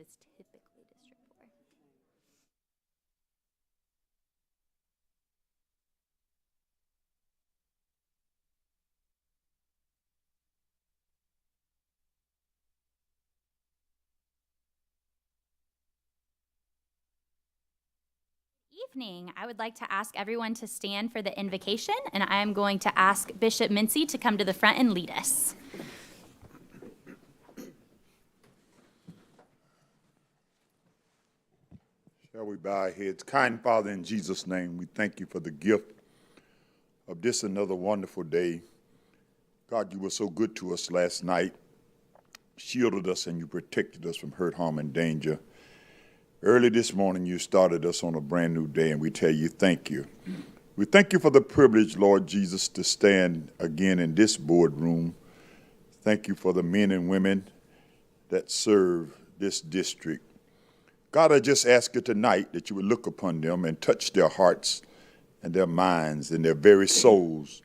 is typically District 4. Evening. I would like to ask everyone to stand for the invocation, and I am going to ask Bishop Mincy to come to the front and lead us. Shall we bow our heads? Kind Father, in Jesus' name, we thank you for the gift of this another wonderful day. God, you were so good to us last night, shielded us, and you protected us from hurt, harm, and danger. Early this morning, you started us on a brand new day, and we tell you thank you. We thank you for the privilege, Lord Jesus, to stand again in this boardroom. Thank you for the men and women that serve this district. God, I just ask you tonight that you would look upon them and touch their hearts and their minds and their very souls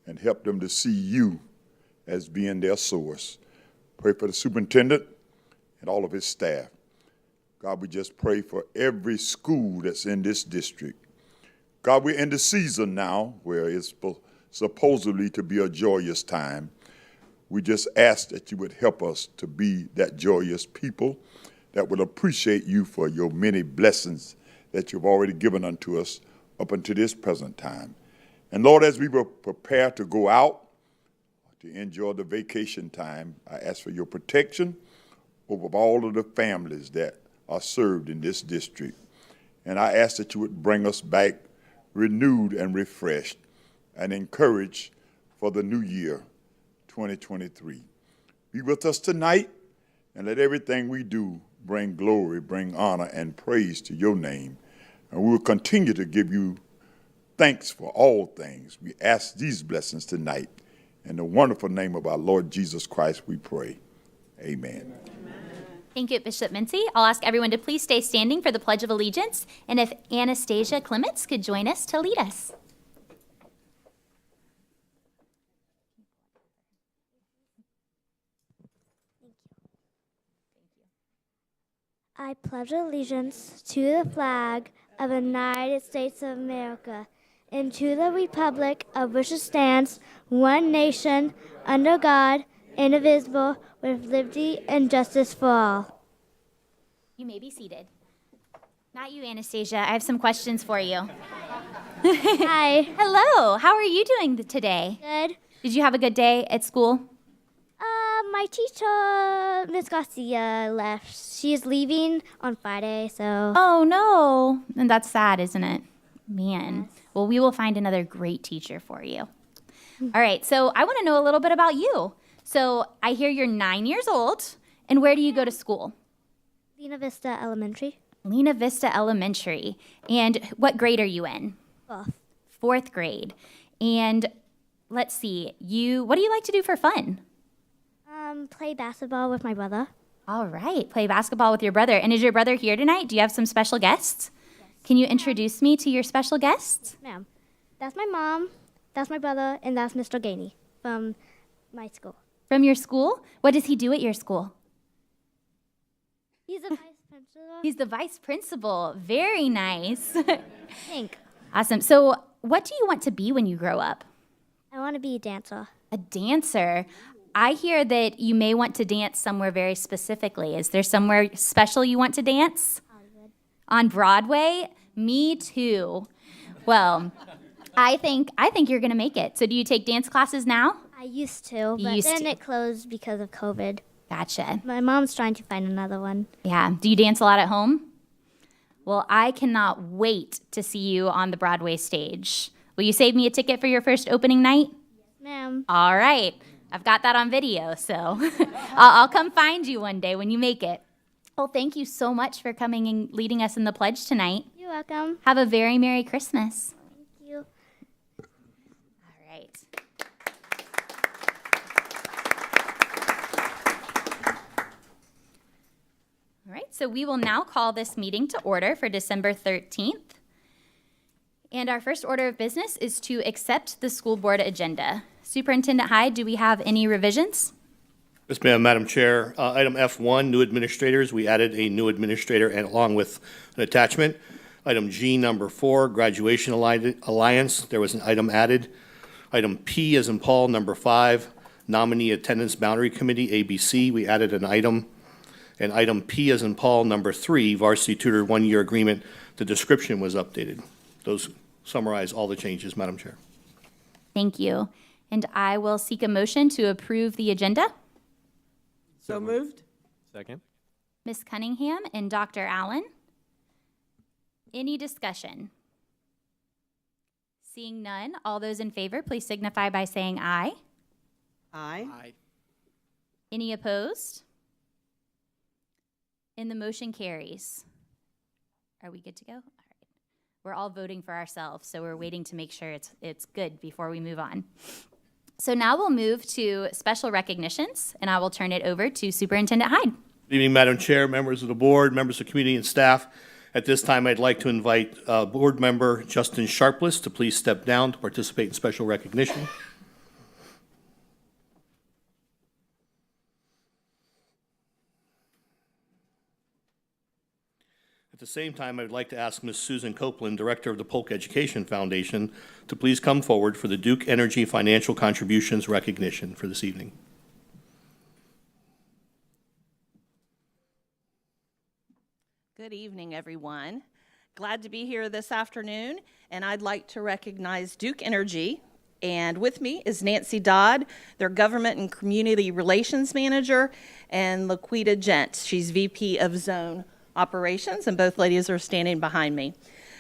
and help them to see you as being their source. Pray for the superintendent and all of his staff. God, we just pray for every school that's in this district. God, we're in the season now where it's supposedly to be a joyous time. We just ask that you would help us to be that joyous people that will appreciate you for your many blessings that you've already given unto us up until this present time. And Lord, as we will prepare to go out to enjoy the vacation time, I ask for your protection over all of the families that are served in this district. And I ask that you would bring us back renewed and refreshed and encouraged for the new year, 2023. Be with us tonight and let everything we do bring glory, bring honor, and praise to your name. And we will continue to give you thanks for all things. We ask these blessings tonight. In the wonderful name of our Lord Jesus Christ, we pray. Amen. Thank you, Bishop Mincy. I'll ask everyone to please stay standing for the Pledge of Allegiance, and if Anastasia Clements could join us to lead us. I pledge allegiance to the flag of the United States of America and to the republic of which it stands, one nation, under God, indivisible, with liberty and justice for all. You may be seated. Not you, Anastasia. I have some questions for you. Hi. Hello. How are you doing today? Good. Did you have a good day at school? My teacher, Miss Garcia, left. She's leaving on Friday, so. Oh, no. And that's sad, isn't it? Man. Yes. Well, we will find another great teacher for you. All right. So I want to know a little bit about you. So I hear you're 9 years old. And where do you go to school? Lena Vista Elementary. Lena Vista Elementary. And what grade are you in? Fourth grade. And let's see, what do you like to do for fun? Play basketball with my brother. All right, play basketball with your brother. And is your brother here tonight? Do you have some special guests? Yes. Can you introduce me to your special guests? Yes, ma'am. That's my mom, that's my brother, and that's Mr. Gainey from my school. From your school? What does he do at your school? He's the vice principal. He's the vice principal. Very nice. Thanks. Awesome. So what do you want to be when you grow up? I want to be a dancer. A dancer. I hear that you may want to dance somewhere very specifically. Is there somewhere special you want to dance? Hollywood. On Broadway? Me too. Well, I think you're going to make it. So do you take dance classes now? I used to, but then it closed because of COVID. Gotcha. My mom's trying to find another one. Yeah. Do you dance a lot at home? Well, I cannot wait to see you on the Broadway stage. Will you save me a ticket for your first opening night? Yes, ma'am. All right. I've got that on video, so I'll come find you one day when you make it. Well, thank you so much for coming and leading us in the pledge tonight. You're welcome. Have a very Merry Christmas. Thank you. All right. All right, so we will now call this meeting to order for December 13th. And our first order of business is to accept the school board agenda. Superintendent Hyde, do we have any revisions? Yes, ma'am, Madam Chair. Item F1, new administrators. We added a new administrator and along with an attachment. Item G, number 4, graduation alliance. There was an item added. Item P, as in Paul, number 5, nominee attendance boundary committee, ABC. We added an item. And item P, as in Paul, number 3, varsity tutor 1-year agreement. The description was updated. Those summarize all the changes, Madam Chair. Thank you. And I will seek a motion to approve the agenda. So moved. Second. Ms. Cunningham and Dr. Allen. Any discussion? Seeing none, all those in favor, please signify by saying aye. Aye. Any opposed? And the motion carries. Are we good to go? All right. We're all voting for ourselves, so we're waiting to make sure it's good before we move on. So now we'll move to special recognitions, and I will turn it over to Superintendent Hyde. Good evening, Madam Chair, members of the board, members of the community, and staff. At this time, I'd like to invite board member Justin Sharpless to please step down to participate in special recognition. At the same time, I would like to ask Ms. Susan Copeland, Director of the Polk Education Foundation, to please come forward for the Duke Energy Financial Contributions recognition for this evening. Good evening, everyone. Glad to be here this afternoon, and I'd like to recognize Duke Energy. And with me is Nancy Dodd, their Government and Community Relations Manager, and Laquita Gent. She's VP of Zone Operations, and both ladies are standing behind me.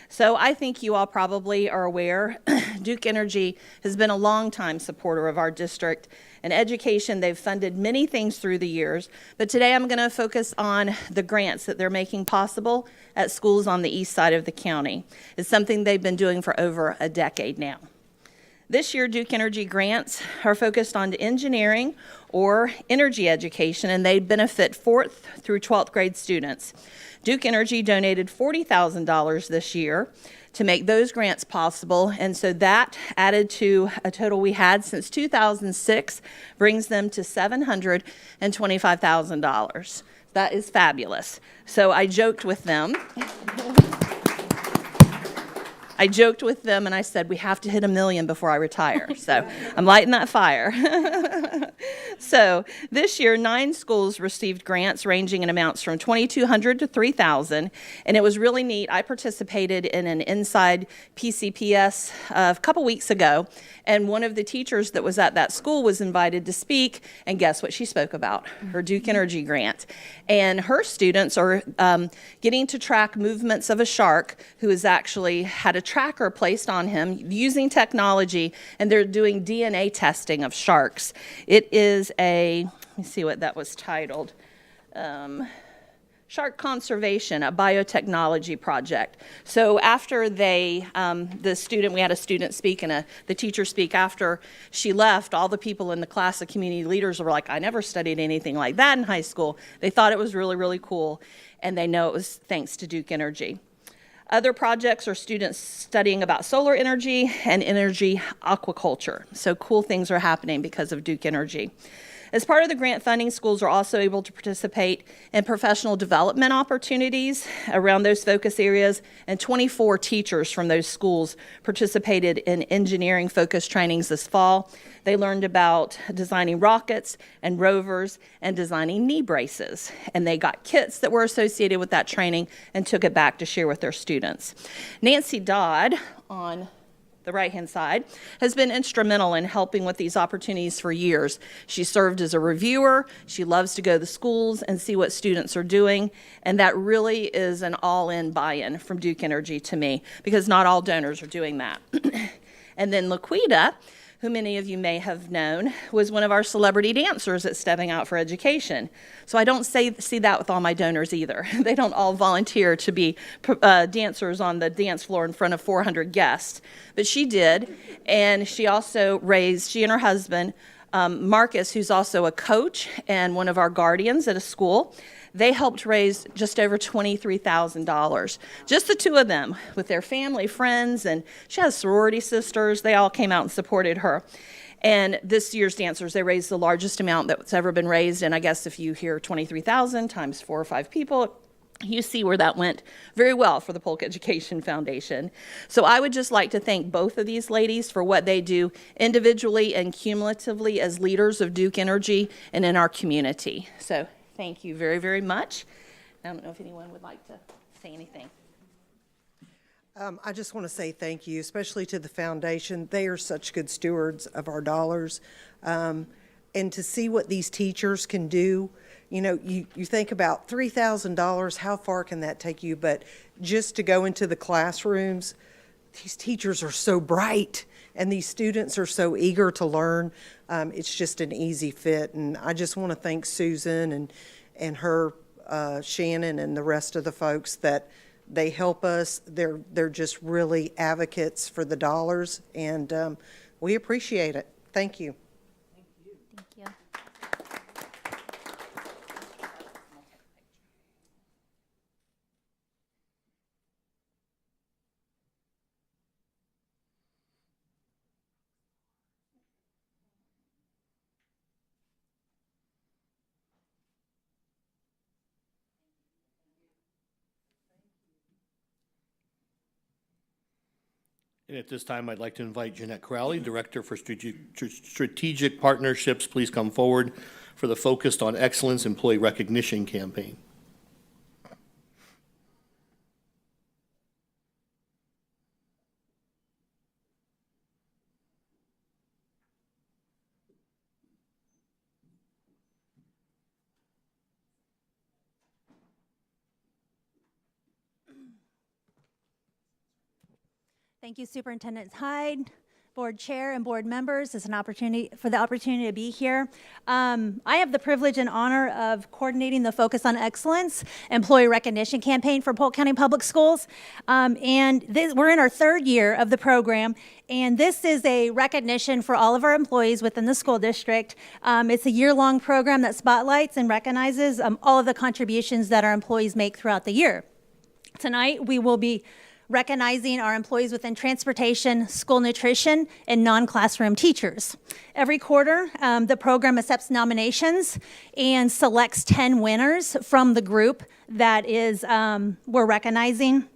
So I think you all probably are aware, Duke Energy has been a longtime supporter of our district. In education, they've funded many things through the years, but today I'm going to focus on the grants that they're making possible at schools on the east side of the county. It's something they've been doing for over a decade now. This year, Duke Energy grants are focused on engineering or energy education, and they benefit 4th through 12th grade students. Duke Energy donated $40,000 this year to make those grants possible, and so that added to a total we had since 2006 brings them to $725,000. That is fabulous. So I joked with them. And I said, we have to hit $1 million before I retire. So I'm lighting that fire. So this year, 9 schools received grants ranging in amounts from $2,200 to $3,000. And it was really neat. I participated in an inside PCPS a couple weeks ago. And one of the teachers that was at that school was invited to speak. And guess what she spoke about? Her Duke Energy grant. And her students are getting to track movements of a shark who has actually had a tracker placed on him using technology, and they're doing DNA testing of sharks. It is let me see what that was titled, Shark Conservation, a biotechnology project. So after we had a student speak and the teacher speak after she left, all the people in the class of community leaders were like, I never studied anything like that in high school. They thought it was really, really cool, and they know it was thanks to Duke Energy. Other projects are students studying about solar energy and energy aquaculture. So cool things are happening because of Duke Energy. As part of the grant funding, schools are also able to participate in professional development opportunities around those focus areas, and 24 teachers from those schools participated in engineering-focused trainings this fall. They learned about designing rockets and rovers and designing knee braces, and they got kits that were associated with that training and took it back to share with their students. Nancy Dodd, on the right-hand side, has been instrumental in helping with these opportunities for years. She served as a reviewer. She loves to go to the schools and see what students are doing, and that really is an all-in buy-in from Duke Energy to me, because not all donors are doing that. And then Laquita, who many of you may have known, was one of our celebrity dancers at Stepping Out for Education. So I don't see that with all my donors either. They don't all volunteer to be dancers on the dance floor in front of 400 guests. But she did, and she also she and her husband, Marcus, who's also a coach and one of our guardians at a school, they helped raise just over $23,000. Just the two of them with their family, friends, and she has sorority sisters. They all came out and supported her. And this year's dancers, they raised the largest amount that's ever been raised. And I guess if you hear 23,000 times 4 or 5 people, you see where that went very well for the Polk Education Foundation. So I would just like to thank both of these ladies for what they do individually and cumulatively as leaders of Duke Energy and in our community. So thank you very, very much. I don't know if anyone would like to say anything. I just want to say thank you, especially to the foundation. They are such good stewards of our dollars. And to see what these teachers can do, you know, you think about $3,000, how far can that take you? But just to go into the classrooms, these teachers are so bright and these students are so eager to learn. It's just an easy fit. And I just want to thank Susan and her, Shannon and the rest of the folks that they help us. They're just really advocates for the dollars, and we appreciate it. Thank you. Thank you. And at this time, I'd like to invite Jeanette Crowley, Director for Strategic Partnerships, please come forward for the Focused on Excellence Employee Recognition Campaign. Thank you, Superintendent Hyde, Board Chair, and board members. It's an opportunity to be here. I have the privilege and honor of coordinating the Focus on Excellence Employee Recognition Campaign for Polk County Public Schools. We're in our 3rd year of the program, and this is a recognition for all of our employees within the school district. It's a year-long program that spotlights and recognizes all of the contributions that our employees make throughout the year. Tonight, we will be recognizing our employees within transportation, school nutrition, and non-classroom teachers. Every quarter, the program accepts nominations and selects 10 winners from the group that we're recognizing.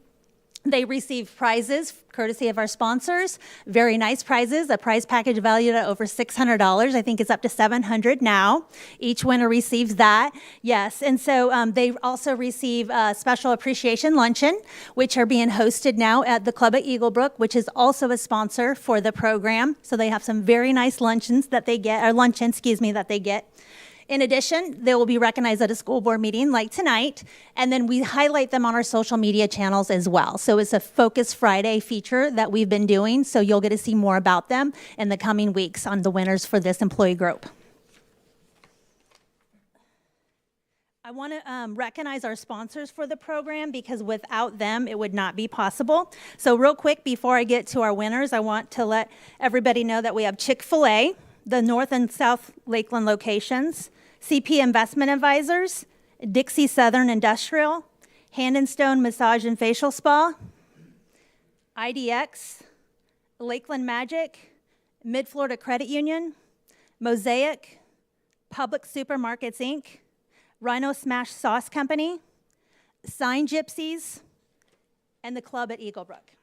They receive prizes courtesy of our sponsors, very nice prizes, a prize package valued at over $600. I think it's up to $700 now. Each winner receives that, yes. And so they also receive a special appreciation luncheon, which are being hosted now at the Club at Eaglebrook, which is also a sponsor for the program. So they have some very nice luncheons that they get, or luncheon, that they get. In addition, they will be recognized at a school board meeting like tonight, and then we highlight them on our social media channels as well. So it's a Focus Friday feature that we've been doing, so you'll get to see more about them in the coming weeks on the winners for this employee group. I want to recognize our sponsors for the program because without them, it would not be possible. So real quick, before I get to our winners, I want to let everybody know that we have Chick-fil-A, the North and South Lakeland locations, CP Investment Advisors, Dixie Southern Industrial, Hand and Stone Massage and Facial Spa, IDX, Lakeland Magic, Mid-Florida Credit Union, Mosaic, Public Supermarkets, Inc., Rhino Smash Sauce Company, Sign Gypsies, and the Club at Eaglebrook.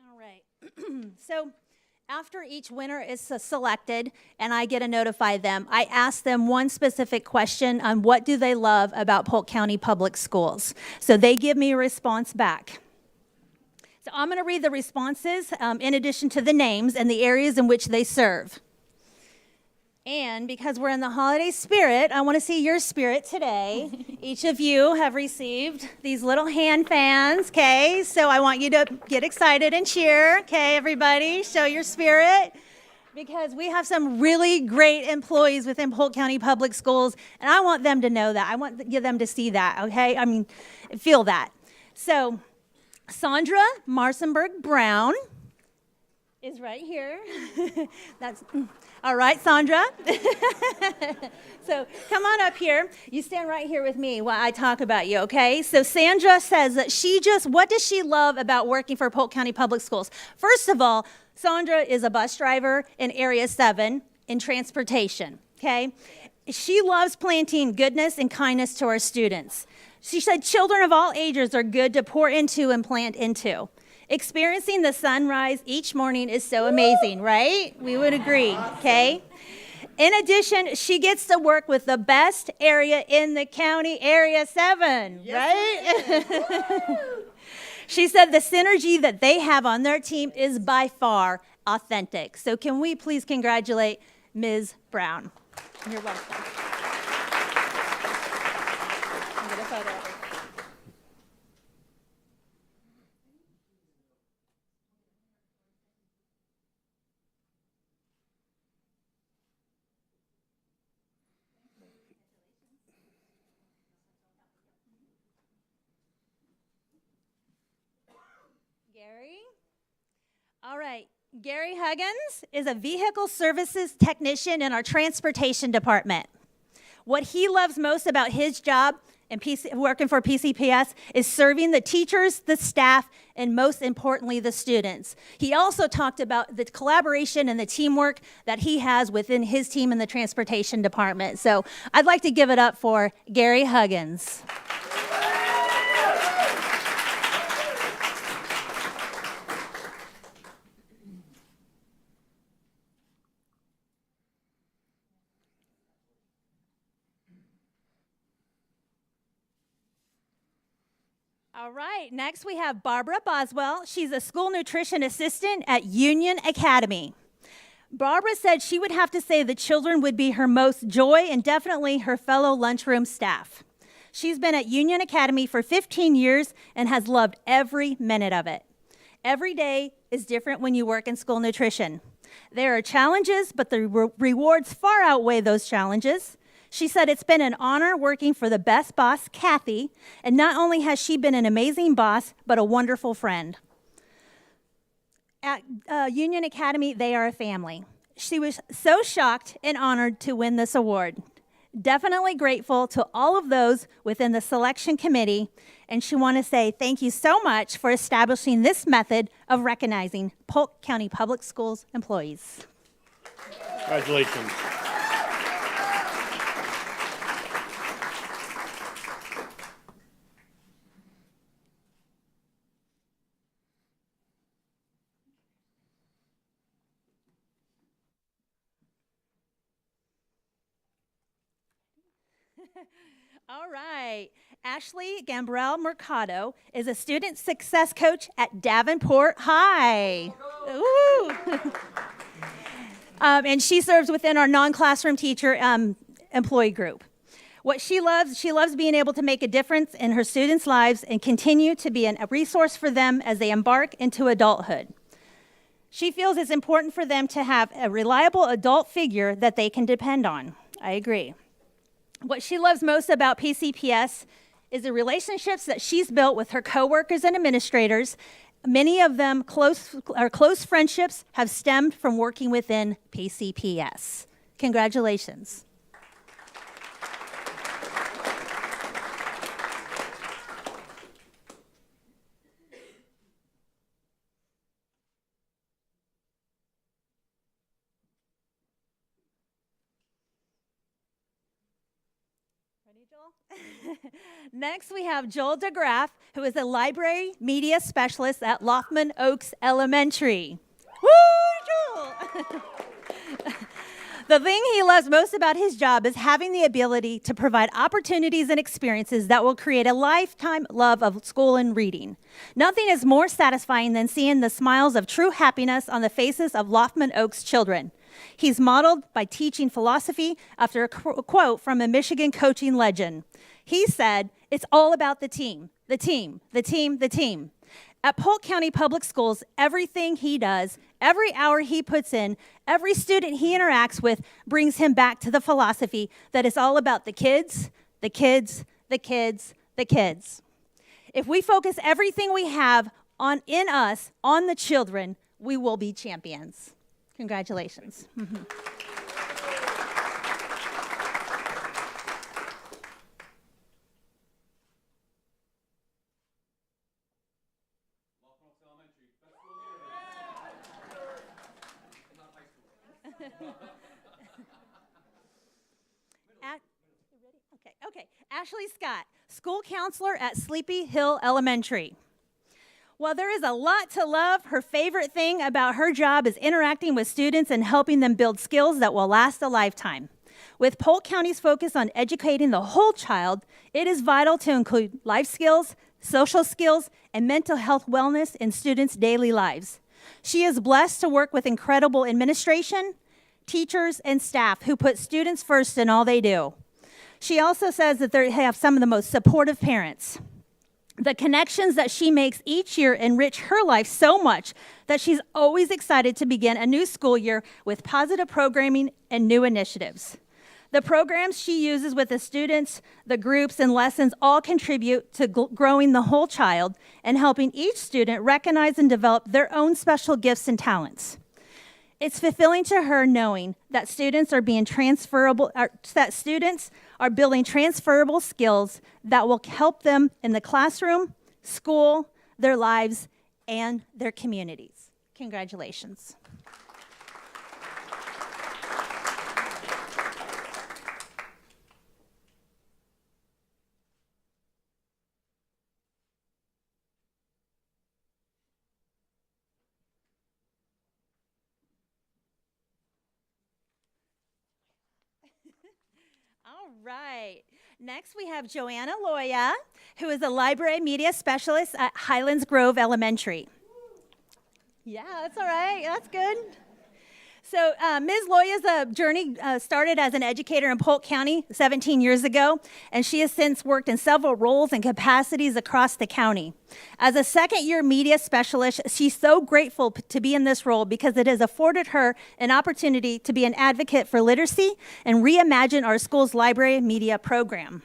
All right. So after each winner is selected and I get to notify them, I ask them one specific question on what do they love about Polk County Public Schools. So they give me a response back. So I'm going to read the responses in addition to the names and the areas in which they serve. And because we're in the holiday spirit, I want to see your spirit today. Each of you have received these little hand fans, okay? So I want you to get excited and cheer, okay, everybody? Show your spirit. Because we have some really great employees within Polk County Public Schools, and I want them to know that. I want them to see that, okay? I mean, feel that. So Sandra Marsenberg Brown is right here. That's All right, Sandra. So come on up here. You stand right here with me while I talk about you, okay? So Sandra says that what does she love about working for Polk County Public Schools? First of all, Sandra is a bus driver in Area 7 in transportation, okay? She loves planting goodness and kindness to our students. She said children of all ages are good to pour into and plant into. Experiencing the sunrise each morning is so amazing, right? We would agree, okay? In addition, she gets to work with the best area in the county, Area 7, right? She said the synergy that they have on their team is by far authentic. So can we please congratulate Ms. Brown? You're welcome. Get a photo of her. Gary? All right. Gary Huggins is a vehicle services technician in our transportation department. What he loves most about his job and working for PCPS is serving the teachers, the staff, and most importantly, the students. He also talked about the collaboration and the teamwork that he has within his team in the transportation department. So I'd like to give it up for Gary Huggins. All right, next we have Barbara Boswell. She's a school nutrition assistant at Union Academy. Barbara said she would have to say the children would be her most joy and definitely her fellow lunchroom staff. She's been at Union Academy for 15 years and has loved every minute of it. Every day is different when you work in school nutrition. There are challenges, but the rewards far outweigh those challenges. She said it's been an honor working for the best boss, Kathy, and not only has she been an amazing boss, but a wonderful friend. At Union Academy, they are a family. She was so shocked and honored to win this award. Definitely grateful to all of those within the selection committee, and she wants to say thank you so much for establishing this method of recognizing Polk County Public Schools employees. Congratulations. All right. Ashley Gambrell Mercado is a student success coach at Davenport High. Ooh. And she serves within our non-classroom teacher employee group. What she loves being able to make a difference in her students' lives and continue to be a resource for them as they embark into adulthood. She feels it's important for them to have a reliable adult figure that they can depend on. I agree. What she loves most about PCPS is the relationships that she's built with her coworkers and administrators. Many of them close friendships have stemmed from working within PCPS. Congratulations. Next, we have Joel DeGraff, who is a library media specialist at Loftman Oaks Elementary. Woo, Joel! The thing he loves most about his job is having the ability to provide opportunities and experiences that will create a lifetime love of school and reading. Nothing is more satisfying than seeing the smiles of true happiness on the faces of Loftman Oaks children. He's modeled by teaching philosophy after a quote from a Michigan coaching legend. He said, "It's all about the team, the team, the team, the team." At Polk County Public Schools, everything he does, every hour he puts in, every student he interacts with brings him back to the philosophy that it's all about the kids, the kids, the kids, the kids. If we focus everything we have in us, on the children, we will be champions. Congratulations. Ashley Scott, school counselor at Sleepy Hill Elementary. While there is a lot to love, her favorite thing about her job is interacting with students and helping them build skills that will last a lifetime. With Polk County's focus on educating the whole child, it is vital to include life skills, social skills, and mental health wellness in students' daily lives. She is blessed to work with incredible administration, teachers, and staff who put students first in all they do. She also says that they have some of the most supportive parents. The connections that she makes each year enrich her life so much that she's always excited to begin a new school year with positive programming and new initiatives. The programs she uses with the students, the groups, and lessons all contribute to growing the whole child and helping each student recognize and develop their own special gifts and talents. It's fulfilling to her knowing that students are building transferable skills that will help them in the classroom, school, their lives, and their communities. Congratulations. All right. Next, we have Joanna Loya, who is a library media specialist at Highlands Grove Elementary. Yeah, that's all right. That's good. So Ms. Loya's journey started as an educator in Polk County 17 years ago, and she has since worked in several roles and capacities across the county. As a second-year media specialist, she's so grateful to be in this role because it has afforded her an opportunity to be an advocate for literacy and reimagine our school's library media program.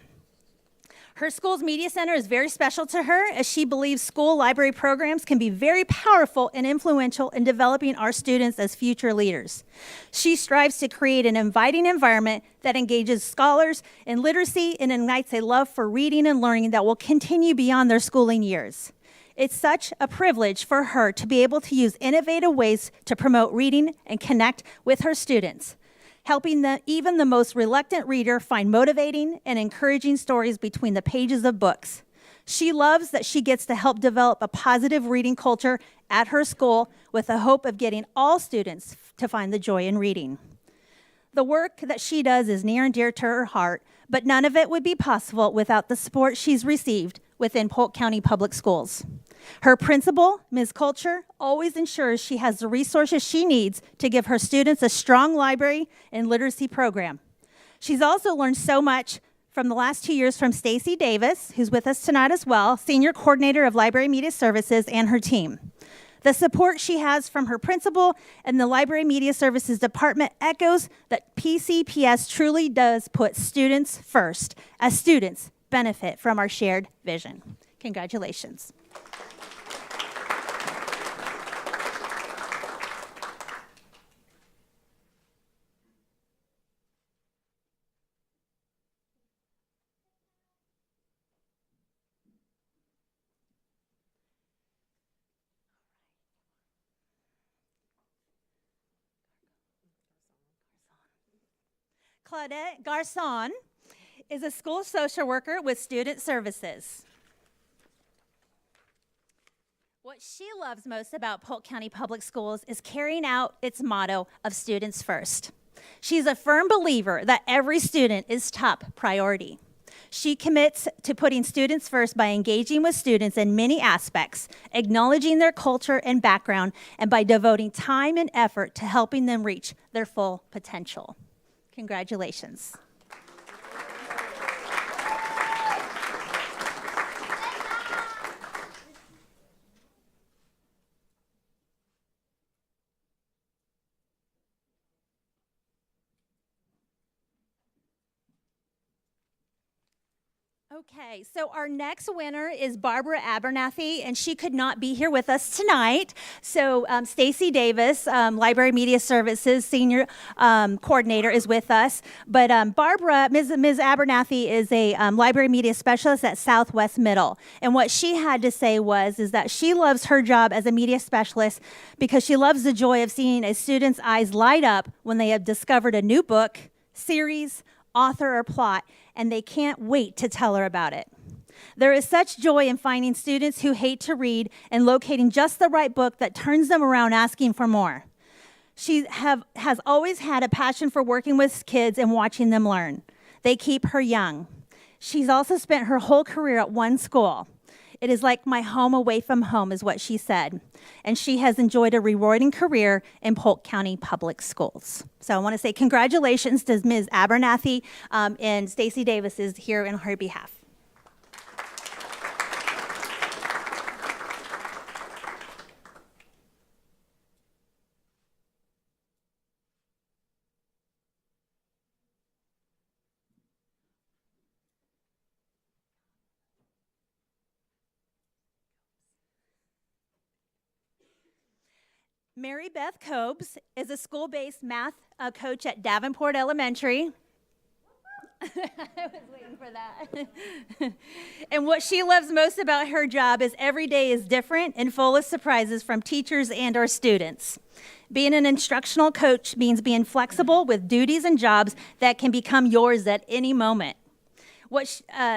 Her school's media center is very special to her as she believes school library programs can be very powerful and influential in developing our students as future leaders. She strives to create an inviting environment that engages scholars in literacy and ignites a love for reading and learning that will continue beyond their schooling years. It's such a privilege for her to be able to use innovative ways to promote reading and connect with her students, helping even the most reluctant reader find motivating and encouraging stories between the pages of books. She loves that she gets to help develop a positive reading culture at her school with the hope of getting all students to find the joy in reading. The work that she does is near and dear to her heart, but none of it would be possible without the support she's received within Polk County Public Schools. Her principal, Ms. Culture, always ensures she has the resources she needs to give her students a strong library and literacy program. She's also learned so much from the last 2 years from Stacy Davis, who's with us tonight as well, Senior Coordinator of Library Media Services, and her team. The support she has from her principal and the Library Media Services Department echoes that PCPS truly does put students first, as students benefit from our shared vision. Congratulations. Claudette Garçon is a school social worker with Student Services. What she loves most about Polk County Public Schools is carrying out its motto of students first. She's a firm believer that every student is top priority. She commits to putting students first by engaging with students in many aspects, acknowledging their culture and background, and by devoting time and effort to helping them reach their full potential. Congratulations. Okay, so our next winner is Barbara Abernathy, and she could not be here with us tonight. So Stacy Davis, Library Media Services Senior Coordinator, is with us. But Barbara, Ms. Abernathy is a Library Media Specialist at Southwest Middle. And what she had to say is that she loves her job as a media specialist because she loves the joy of seeing a student's eyes light up when they have discovered a new book, series, author, or plot, and they can't wait to tell her about it. There is such joy in finding students who hate to read and locating just the right book that turns them around asking for more. She has always had a passion for working with kids and watching them learn. They keep her young. She's also spent her whole career at one school. It is like my home away from home, is what she said. And she has enjoyed a rewarding career in Polk County Public Schools. So I want to say congratulations to Ms. Abernathy, and Stacy Davis is here on her behalf. Mary Beth Cobes is a school-based math coach at Davenport Elementary. I was waiting for that. And what she loves most about her job is every day is different and full of surprises from teachers and our students. Being an instructional coach means being flexible with duties and jobs that can become yours at any moment.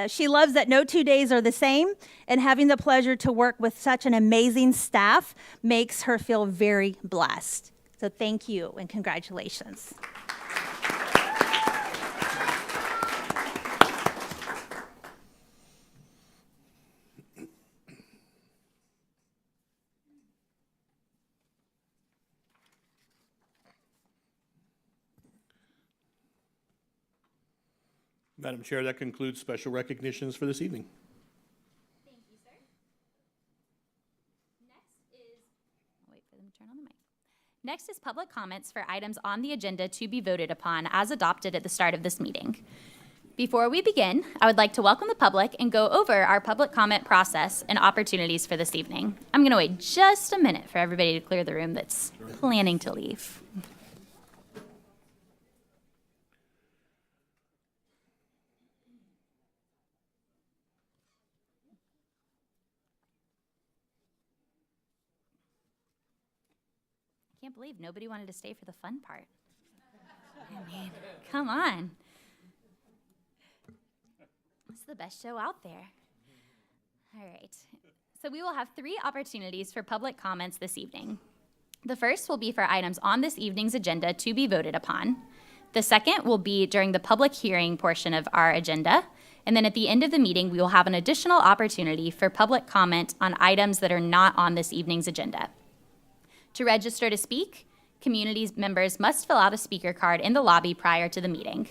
She loves that no 2 days are the same, and having the pleasure to work with such an amazing staff makes her feel very blessed. So thank you and congratulations. Madam Chair, that concludes special recognitions for this evening. Thank you, sir. Wait for them to turn on the mic. Next is public comments for items on the agenda to be voted upon as adopted at the start of this meeting. Before we begin, I would like to welcome the public and go over our public comment process and opportunities for this evening. I'm going to wait just a minute for everybody to clear the room that's planning to leave. I can't believe nobody wanted to stay for the fun part. I mean, come on. This is the best show out there. All right. So we will have 3 opportunities for public comments this evening. The first will be for items on this evening's agenda to be voted upon. The second will be during the public hearing portion of our agenda. And then at the end of the meeting, we will have an additional opportunity for public comment on items that are not on this evening's agenda. To register to speak, community members must fill out a speaker card in the lobby prior to the meeting.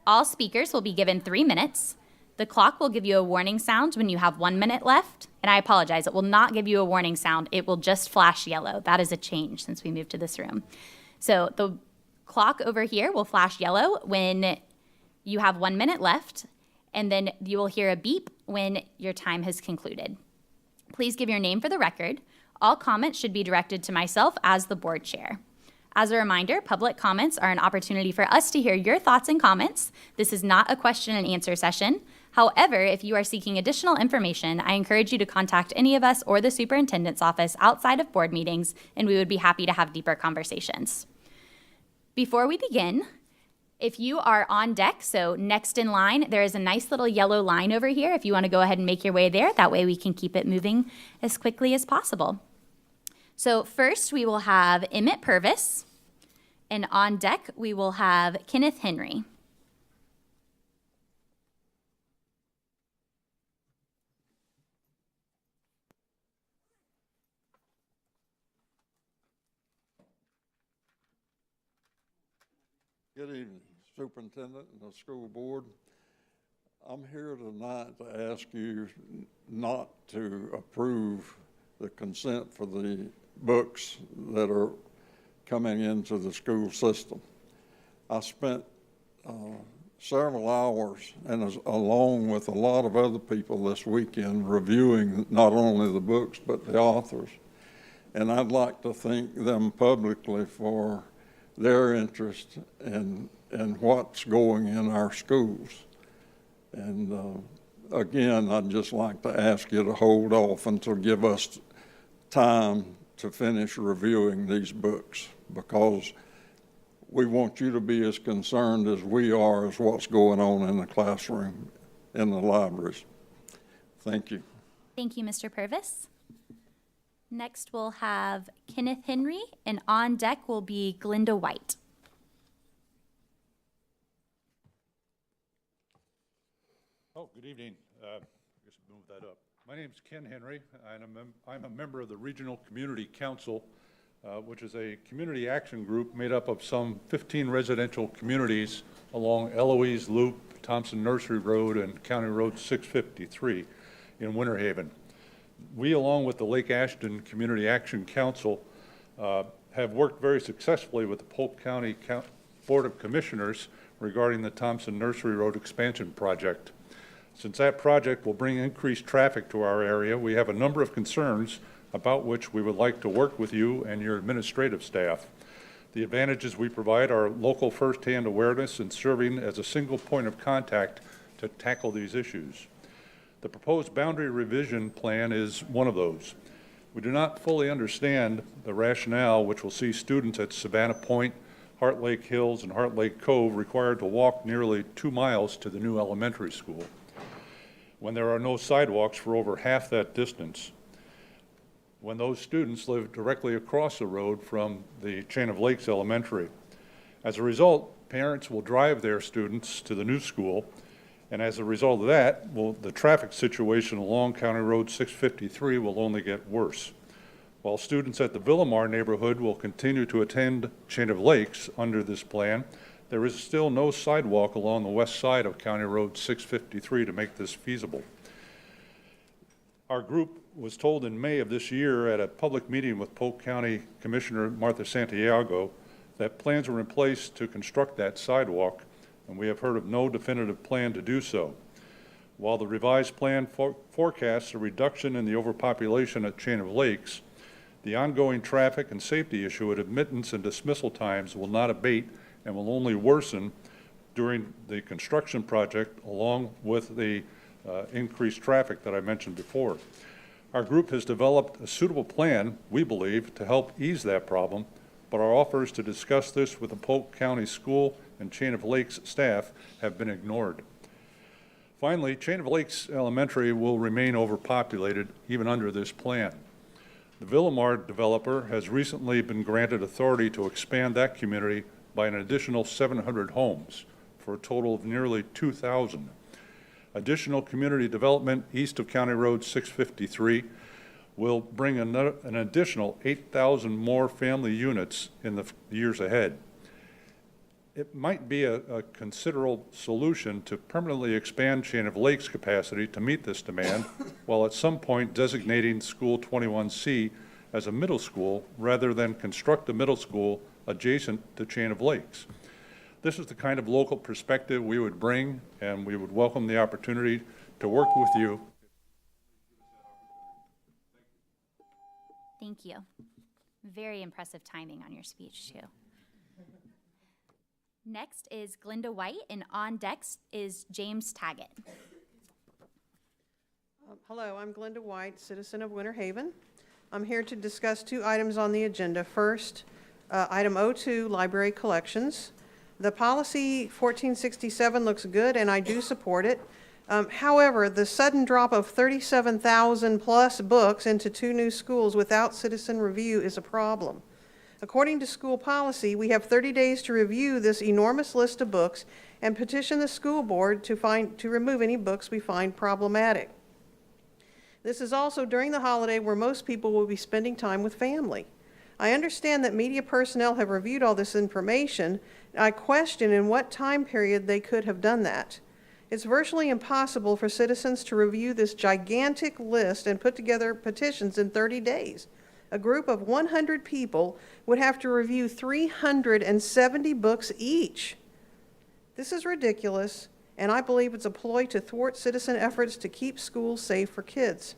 All speakers will be given 3 minutes. The clock will give you a warning sound when you have 1 minute left. And I apologize, it will not give you a warning sound. It will just flash yellow. That is a change since we moved to this room. So the clock over here will flash yellow when you have 1 minute left, and then you will hear a beep when your time has concluded. Please give your name for the record. All comments should be directed to myself as the board chair. As a reminder, public comments are an opportunity for us to hear your thoughts and comments. This is not a question and answer session. However, if you are seeking additional information, I encourage you to contact any of us or the superintendent's office outside of board meetings, and we would be happy to have deeper conversations. Before we begin, if you are on deck, so next in line, there is a nice little yellow line over here. If you want to go ahead and make your way there, that way we can keep it moving as quickly as possible. So first we will have Emmett Purvis, and on deck we will have Kenneth Henry. Good evening, Superintendent and the school board. I'm here tonight to ask you not to approve the consent for the books that are coming into the school system. I spent several hours, and along with a lot of other people this weekend, reviewing not only the books but the authors. And I'd like to thank them publicly for their interest in what's going in our schools. And again, I'd just like to ask you to hold off until give us time to finish reviewing these books, because we want you to be as concerned as we are as what's going on in the classroom, in the libraries. Thank you. Thank you, Mr. Purvis. Next, we'll have Kenneth Henry, and on deck will be Glinda White. Oh, good evening. I guess move that up. My name's Ken Henry, and I'm a member of the Regional Community Council, which is a community action group made up of some 15 residential communities along Eloise Loop, Thompson Nursery Road, and County Road 653 in Winter Haven. We, along with the Lake Ashton Community Action Council, have worked very successfully with the Polk County Board of Commissioners regarding the Thompson Nursery Road expansion project. Since that project will bring increased traffic to our area, we have a number of concerns about which we would like to work with you and your administrative staff. The advantages we provide are local firsthand awareness and serving as a single point of contact to tackle these issues. The proposed boundary revision plan is one of those. We do not fully understand the rationale which will see students at Savannah Point, Heart Lake Hills, and Heart Lake Cove required to walk nearly 2 miles to the new elementary school, when there are no sidewalks for over half that distance, when those students live directly across the road from the Chain of Lakes Elementary. As a result, parents will drive their students to the new school, and as a result of that, the traffic situation along County Road 653 will only get worse. While students at the Villamar neighborhood will continue to attend Chain of Lakes under this plan, there is still no sidewalk along the west side of County Road 653 to make this feasible. Our group was told in May of this year at a public meeting with Polk County Commissioner Martha Santiago that plans were in place to construct that sidewalk, and we have heard of no definitive plan to do so. While the revised plan forecasts a reduction in the overpopulation at Chain of Lakes, the ongoing traffic and safety issue at admittance and dismissal times will not abate and will only worsen during the construction project, along with the increased traffic that I mentioned before. Our group has developed a suitable plan, we believe, to help ease that problem, but our offers to discuss this with the Polk County School and Chain of Lakes staff have been ignored. Finally, Chain of Lakes Elementary will remain overpopulated even under this plan. The Villamar developer has recently been granted authority to expand that community by an additional 700 homes for a total of nearly 2,000. Additional community development east of County Road 653 will bring an additional 8,000 more family units in the years ahead. It might be a considerable solution to permanently expand Chain of Lakes capacity to meet this demand, while at some point designating School 21C as a middle school rather than construct a middle school adjacent to Chain of Lakes. This is the kind of local perspective we would bring, and we would welcome the opportunity to work with you. Thank you. Very impressive timing on your speech, too. Next is Glinda White, and on deck is James Taggett. Hello, I'm Glinda White, citizen of Winter Haven. I'm here to discuss 2 items on the agenda. First, item 02, library collections. The policy 1467 looks good, and I do support it. However, the sudden drop of 37,000 plus books into 2 new schools without citizen review is a problem. According to school policy, we have 30 days to review this enormous list of books and petition the school board to remove any books we find problematic. This is also during the holiday where most people will be spending time with family. I understand that media personnel have reviewed all this information. I question in what time period they could have done that. It's virtually impossible for citizens to review this gigantic list and put together petitions in 30 days. A group of 100 people would have to review 370 books each. This is ridiculous, and I believe it's a ploy to thwart citizen efforts to keep schools safe for kids.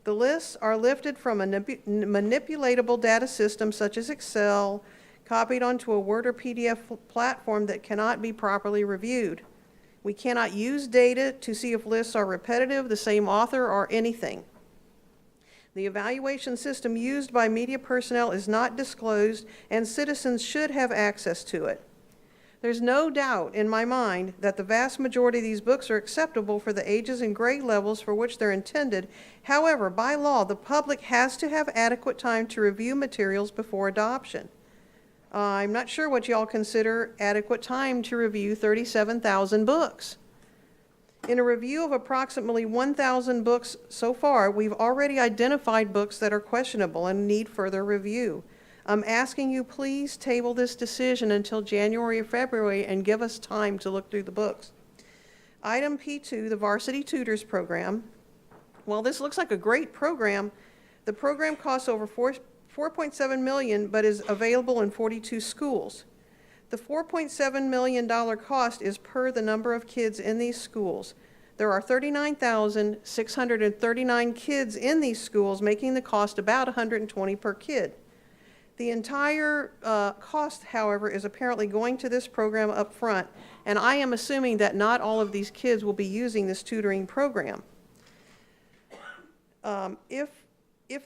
The lists are lifted from a manipulatable data system such as Excel, copied onto a Word or PDF platform that cannot be properly reviewed. We cannot use data to see if lists are repetitive, the same author, or anything. The evaluation system used by media personnel is not disclosed, and citizens should have access to it. There's no doubt in my mind that the vast majority of these books are acceptable for the ages and grade levels for which they're intended. However, by law, the public has to have adequate time to review materials before adoption. I'm not sure what y'all consider adequate time to review 37,000 books. In a review of approximately 1,000 books so far, we've already identified books that are questionable and need further review. I'm asking you, please table this decision until January or February and give us time to look through the books. Item P2, the Varsity Tutors Program. While this looks like a great program, the program costs over $4.7 million, but is available in 42 schools. The $4.7 million cost is per the number of kids in these schools. There are 39,639 kids in these schools, making the cost about $120 per kid. The entire cost, however, is apparently going to this program up front, and I am assuming that not all of these kids will be using this tutoring program. If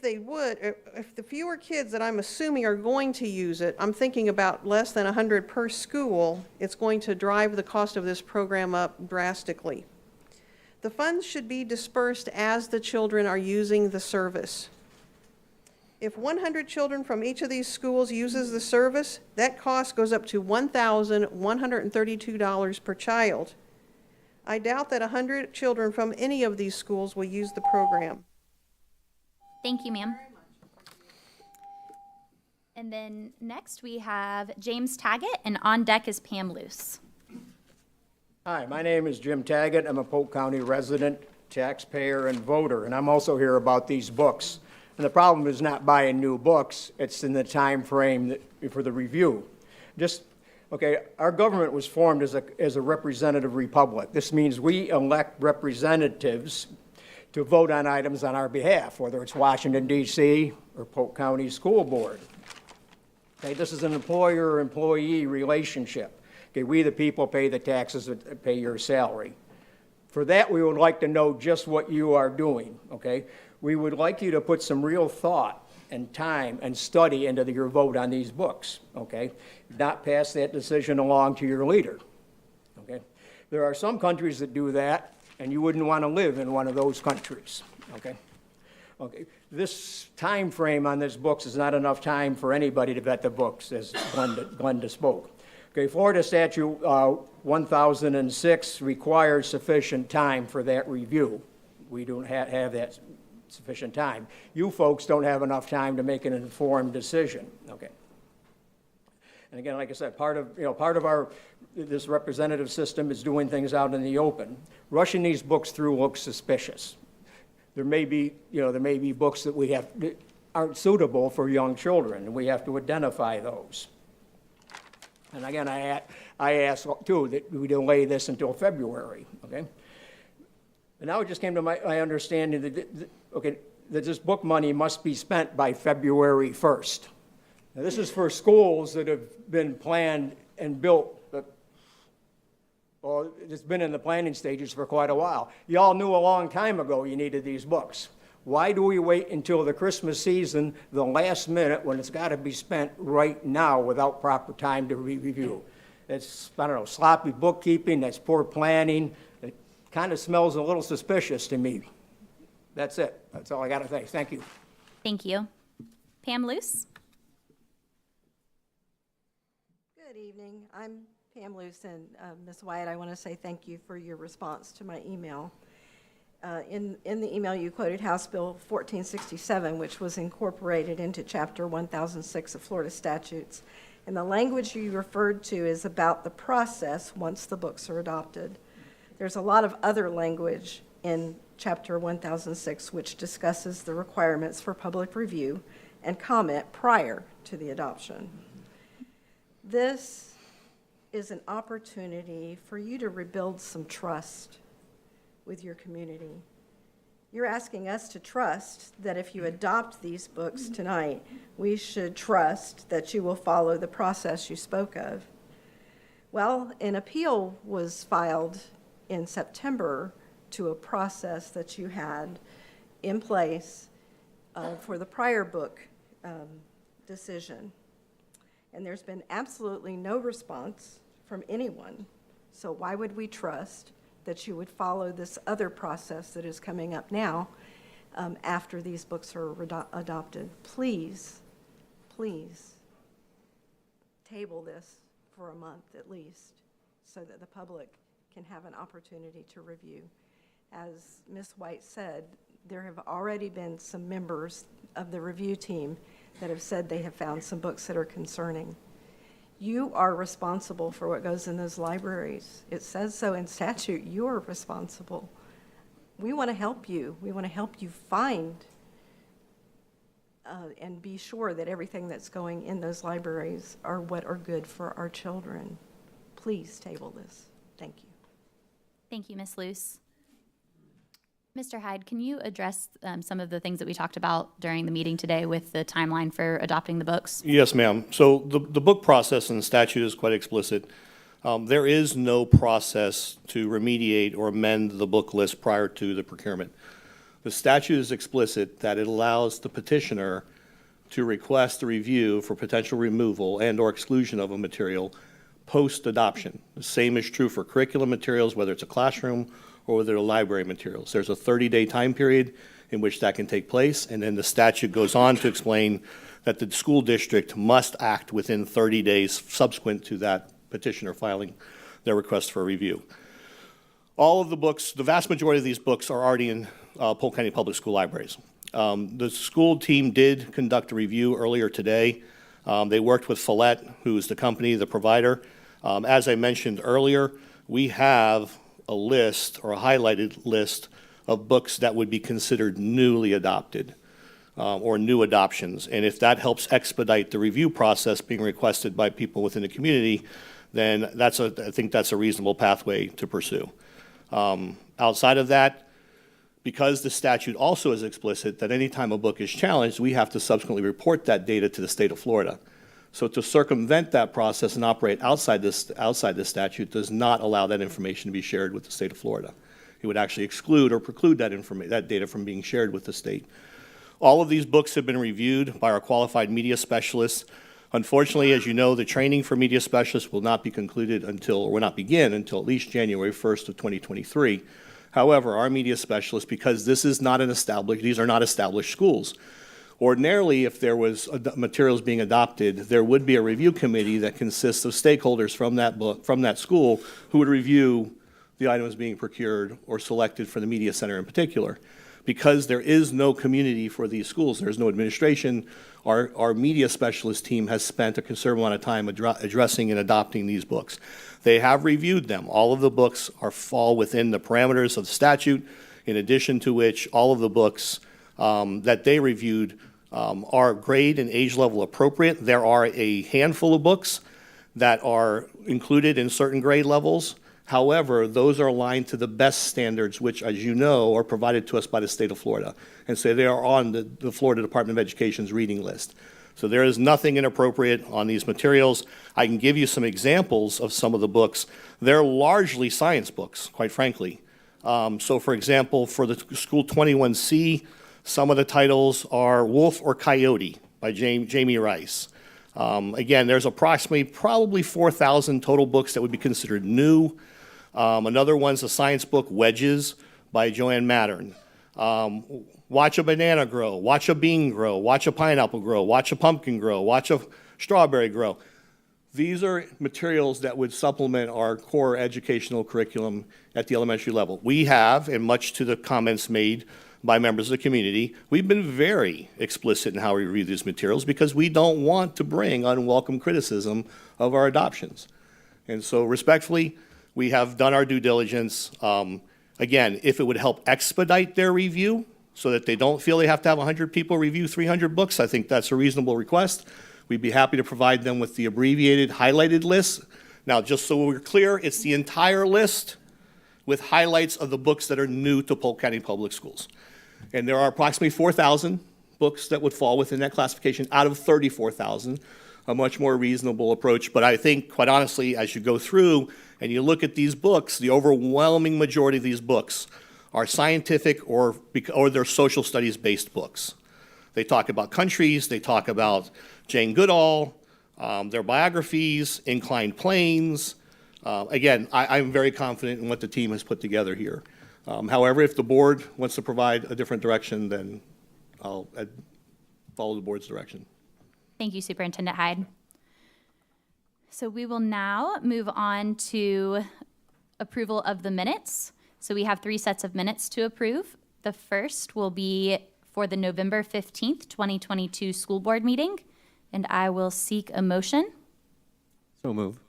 they would, if the fewer kids that I'm assuming are going to use it, I'm thinking about less than 100 per school, it's going to drive the cost of this program up drastically. The funds should be dispersed as the children are using the service. If 100 children from each of these schools uses the service, that cost goes up to $1,132 per child. I doubt that 100 children from any of these schools will use the program. Thank you, ma'am. And then next we have James Taggett, and on deck is Pam Luce. Hi, my name is Jim Taggett. I'm a Polk County resident, taxpayer, and voter, and I'm also here about these books. And the problem is not buying new books, it's in the time frame for the review. Our government was formed as a representative republic. This means we elect representatives to vote on items on our behalf, whether it's Washington, D.C. or Polk County School Board. Okay, this is an employer-employee relationship. Okay, we the people pay the taxes that pay your salary. For that, we would like to know just what you are doing, okay? We would like you to put some real thought and time and study into your vote on these books, okay? Not pass that decision along to your leader, okay? There are some countries that do that, and you wouldn't want to live in one of those countries, okay? Okay, this time frame on this books is not enough time for anybody to vet the books, as Glenda spoke. Okay, Florida Statute 1006 requires sufficient time for that review. We don't have that sufficient time. You folks don't have enough time to make an informed decision, okay? And again, like I said, part of this representative system is doing things out in the open. Rushing these books through looks suspicious. There may be books that aren't suitable for young children, and we have to identify those. And again, I ask too that we delay this until February, okay? And now it just came to my understanding that this book money must be spent by February 1st. Now, this is for schools that have been planned and built, it's been in the planning stages for quite a while. Y'all knew a long time ago you needed these books. Why do we wait until the Christmas season, the last minute, when it's got to be spent right now without proper time to review? It's, sloppy bookkeeping, that's poor planning. It kind of smells a little suspicious to me. That's it. That's all I got to say. Thank you. Thank you. Pam Luce? Good evening. I'm Pam Luce, and Ms. Wyatt, I want to say thank you for your response to my email. In the email, you quoted House Bill 1467, which was incorporated into Chapter 1006 of Florida statutes. And the language you referred to is about the process once the books are adopted. There's a lot of other language in Chapter 1006 which discusses the requirements for public review and comment prior to the adoption. This is an opportunity for you to rebuild some trust with your community. You're asking us to trust that if you adopt these books tonight, we should trust that you will follow the process you spoke of. Well, an appeal was filed in September to a process that you had in place for the prior book decision. And there's been absolutely no response from anyone. So why would we trust that you would follow this other process that is coming up now after these books are adopted? Please, please table this for a month at least so that the public can have an opportunity to review. As Ms. White said, there have already been some members of the review team that have said they have found some books that are concerning. You are responsible for what goes in those libraries. It says so in statute. You are responsible. We want to help you. We want to help you find and be sure that everything that's going in those libraries are what are good for our children. Please table this. Thank you. Thank you, Ms. Luce. Mr. Hyde, can you address some of the things that we talked about during the meeting today with the timeline for adopting the books? Yes, ma'am. So the book process in the statute is quite explicit. There is no process to remediate or amend the book list prior to the procurement. The statute is explicit that it allows the petitioner to request a review for potential removal and or exclusion of a material post-adoption. The same is true for curriculum materials, whether it's a classroom or whether they're library materials. There's a 30-day time period in which that can take place, and then the statute goes on to explain that the school district must act within 30 days subsequent to that petitioner filing their request for review. All of the books, the vast majority of these books are already in Polk County Public School libraries. The school team did conduct a review earlier today. They worked with Follett, who is the company, the provider. As I mentioned earlier, we have a list or a highlighted list of books that would be considered newly adopted or new adoptions. And if that helps expedite the review process being requested by people within the community, then I think that's a reasonable pathway to pursue. Outside of that, because the statute also is explicit that any time a book is challenged, we have to subsequently report that data to the state of Florida. So to circumvent that process and operate outside this statute does not allow that information to be shared with the state of Florida. It would actually exclude or preclude that data from being shared with the state. All of these books have been reviewed by our qualified media specialists. Unfortunately, as you know, the training for media specialists will not be concluded until, or will not begin until at least January 1st of 2023. However, our media specialists, because this is not these are not established schools. Ordinarily, if there was materials being adopted, there would be a review committee that consists of stakeholders from that school who would review the items being procured or selected for the media center in particular. Because there is no community for these schools, there's no administration, our media specialist team has spent a considerable amount of time addressing and adopting these books. They have reviewed them. All of the books fall within the parameters of the statute, in addition to which all of the books that they reviewed are grade and age level appropriate. There are a handful of books that are included in certain grade levels. However, those are aligned to the best standards, which, as you know, are provided to us by the state of Florida. And so they are on the Florida Department of Education's reading list. So there is nothing inappropriate on these materials. I can give you some examples of some of the books. They're largely science books, quite frankly. So for example, for the School 21C, some of the titles are Wolf or Coyote by Jamie Rice. Again, there's probably 4,000 total books that would be considered new. Another one's a science book, Wedges, by Joanne Mattern. Watch a banana grow, watch a bean grow, watch a pineapple grow, watch a pumpkin grow, watch a strawberry grow. These are materials that would supplement our core educational curriculum at the elementary level. We have, and much to the comments made by members of the community, we've been very explicit in how we review these materials because we don't want to bring unwelcome criticism of our adoptions. And so respectfully, we have done our due diligence. Again, if it would help expedite their review so that they don't feel they have to have 100 people review 300 books, I think that's a reasonable request. We'd be happy to provide them with the abbreviated highlighted list. Now, just so we're clear, it's the entire list with highlights of the books that are new to Polk County Public Schools. And there are approximately 4,000 books that would fall within that classification out of 34,000, a much more reasonable approach. But I think, quite honestly, as you go through and you look at these books, the overwhelming majority of these books are scientific or they're social studies-based books. They talk about countries, they talk about Jane Goodall, their biographies, inclined planes, Again, I'm very confident in what the team has put together here. However, if the board wants to provide a different direction, then I'll follow the board's direction. Thank you, Superintendent Hyde. So we will now move on to approval of the minutes. So we have 3 sets of minutes to approve. The first will be for the November 15th, 2022 school board meeting, and I will seek a motion. So move.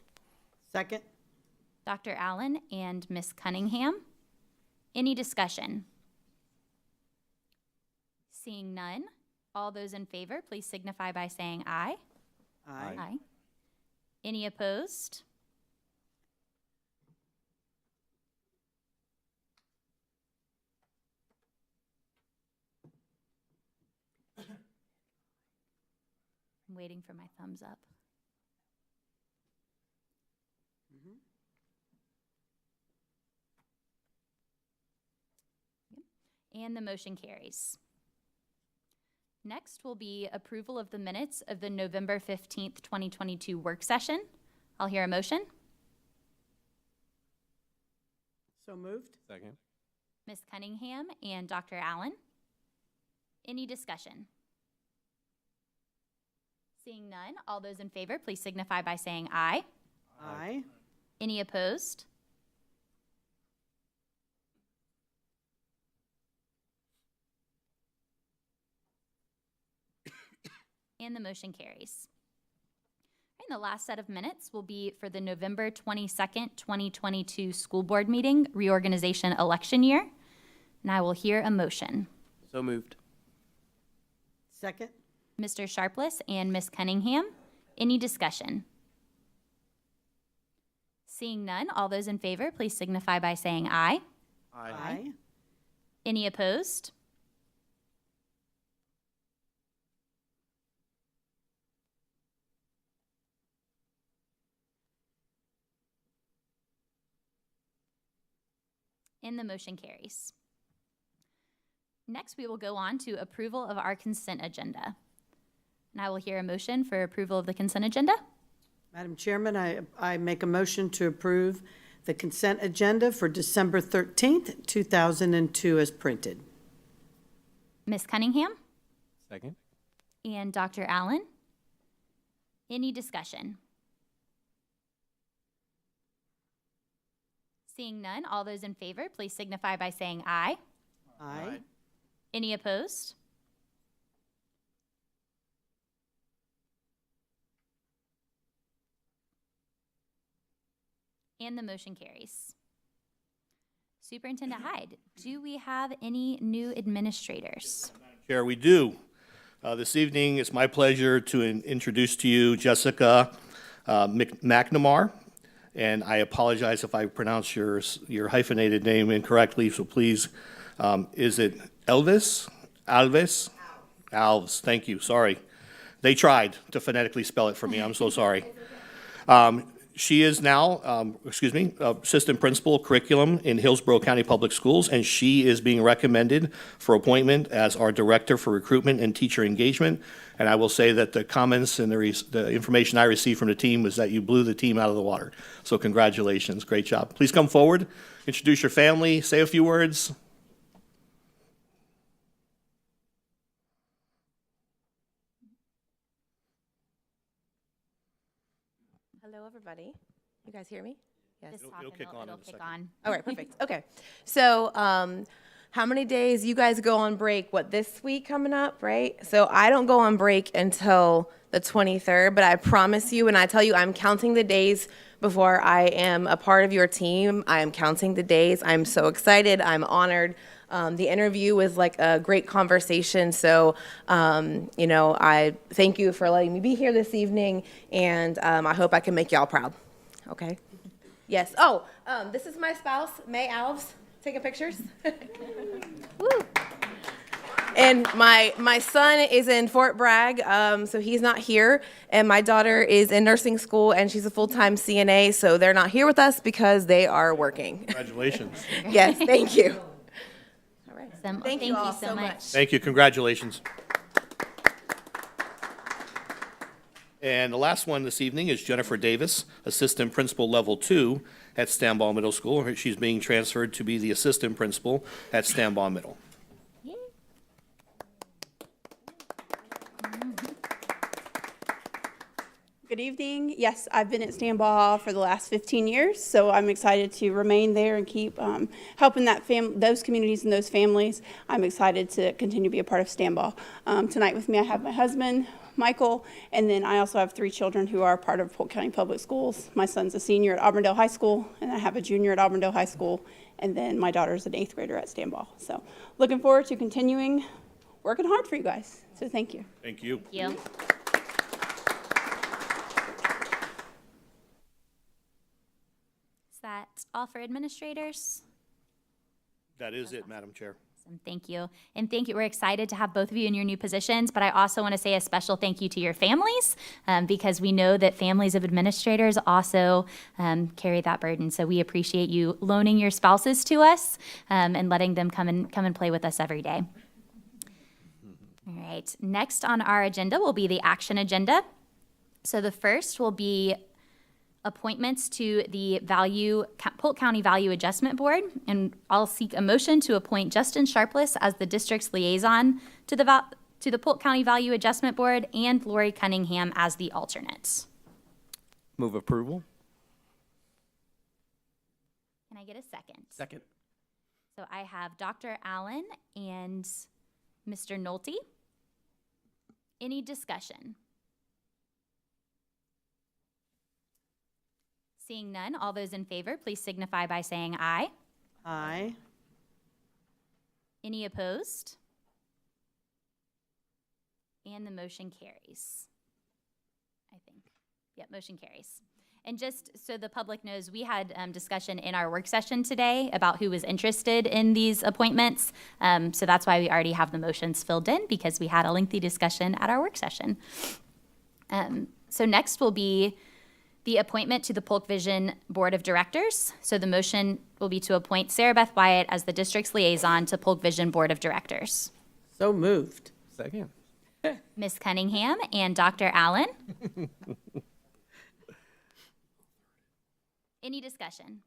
Second? Dr. Allen and Ms. Cunningham. Any discussion? Seeing none, all those in favor, please signify by saying aye. Aye. Any opposed? I'm waiting for my thumbs up. And the motion carries. Next will be approval of the minutes of the November 15th, 2022 work session. I'll hear a motion. So moved? Second. Ms. Cunningham and Dr. Allen. Any discussion? Seeing none, all those in favor, please signify by saying aye. Aye. Any opposed? And the motion carries. And the last set of minutes will be for the November 22nd, 2022 school board meeting, reorganization election year. And I will hear a motion. So moved. Second? Mr. Sharpless and Ms. Cunningham, any discussion? Seeing none, all those in favor, please signify by saying aye. Aye. Any opposed? And the motion carries. Next, we will go on to approval of our consent agenda. And I will hear a motion for approval of the consent agenda. Madam Chairman, I make a motion to approve the consent agenda for December 13th, 2002 as printed. Ms. Cunningham Second. and Dr. Allen, any discussion? Seeing none, all those in favor, please signify by saying aye. Aye. Any opposed? And the motion carries. Superintendent Hyde, do we have any new administrators? Chair, we do. This evening, it's my pleasure to introduce to you Jessica McNamara. And I apologize if I pronounce your hyphenated name incorrectly, so please, is it Elvis? Alves? Alves, thank you, sorry. They tried to phonetically spell it for me, I'm so sorry. She is now, Assistant Principal Curriculum in Hillsborough County Public Schools, and she is being recommended for appointment as our Director for Recruitment and Teacher Engagement. And I will say that the comments and the information I received from the team was that you blew the team out of the water. So congratulations, great job. Please come forward, introduce your family, say a few words. Hello, everybody. You guys hear me? Yes. Just It'll talk and kick on in it'll a kick second. on. All right, perfect. Okay. So, how many days you guys go on break? What, this week coming up, right? So I don't go on break until the 23rd, but I promise you, and I tell you, I'm counting the days before I am a part of your team. I am counting the days. I'm so excited. I'm honored. The interview was like a great conversation. So, I thank you for letting me be here this evening, and I hope I can make y'all proud. Okay? Yes. Oh, this is my spouse, May Alves, taking pictures. Woo. And my son is in Fort Bragg, so he's not here. And my daughter is in nursing school, and she's a full-time CNA, so they're not here with us because they are working. Congratulations. Yes, thank you. All right. Awesome. Thank you all so much. Thank you, congratulations. And the last one this evening is Jennifer Davis, Assistant Principal Level 2 at Stambaugh Middle School. She's being transferred to be the Assistant Principal at Stambaugh Middle. Good evening. Yes, I've been at Stambaugh for the last 15 years, so I'm excited to remain there and keep helping those communities and those families. I'm excited to continue to be a part of Stambaugh. Tonight with me, I have my husband, Michael, and then I also have 3 children who are part of Polk County Public Schools. My son's a senior at Auburndale High School, and I have a junior at Auburndale High School, and then my daughter's an 8th grader at Stambaugh. So looking forward to continuing working hard for you guys. So thank you. Thank you. Thank you. Is that all for administrators? That is it, Madam Chair. Awesome. Thank you. And thank you. We're excited to have both of you in your new positions, but I also want to say a special thank you to your families because we know that families of administrators also carry that burden. So we appreciate you loaning your spouses to us and letting them come and play with us every day. All right. Next on our agenda will be the action agenda. So the first will be appointments to the Polk County Value Adjustment Board, and I'll seek a motion to appoint Justin Sharpless as the district's liaison to the Polk County Value Adjustment Board and Lori Cunningham as the alternate. Move approval. Can I get a second? Second. So I have Dr. Allen and Mr. Nolte. Any discussion? Seeing none, all those in favor, please signify by saying aye. Aye. Any opposed? And the motion carries, I think. Yep, motion carries. And just so the public knows, we had discussion in our work session today about who was interested in these appointments. So that's why we already have the motions filled in, because we had a lengthy discussion at our work session. So next will be the appointment to the Polk Vision Board of Directors. So the motion will be to appoint Sarah Beth Wyatt as the district's liaison to Polk Vision Board of Directors. So moved. Second. Ms. Cunningham and Dr. Allen. Any discussion?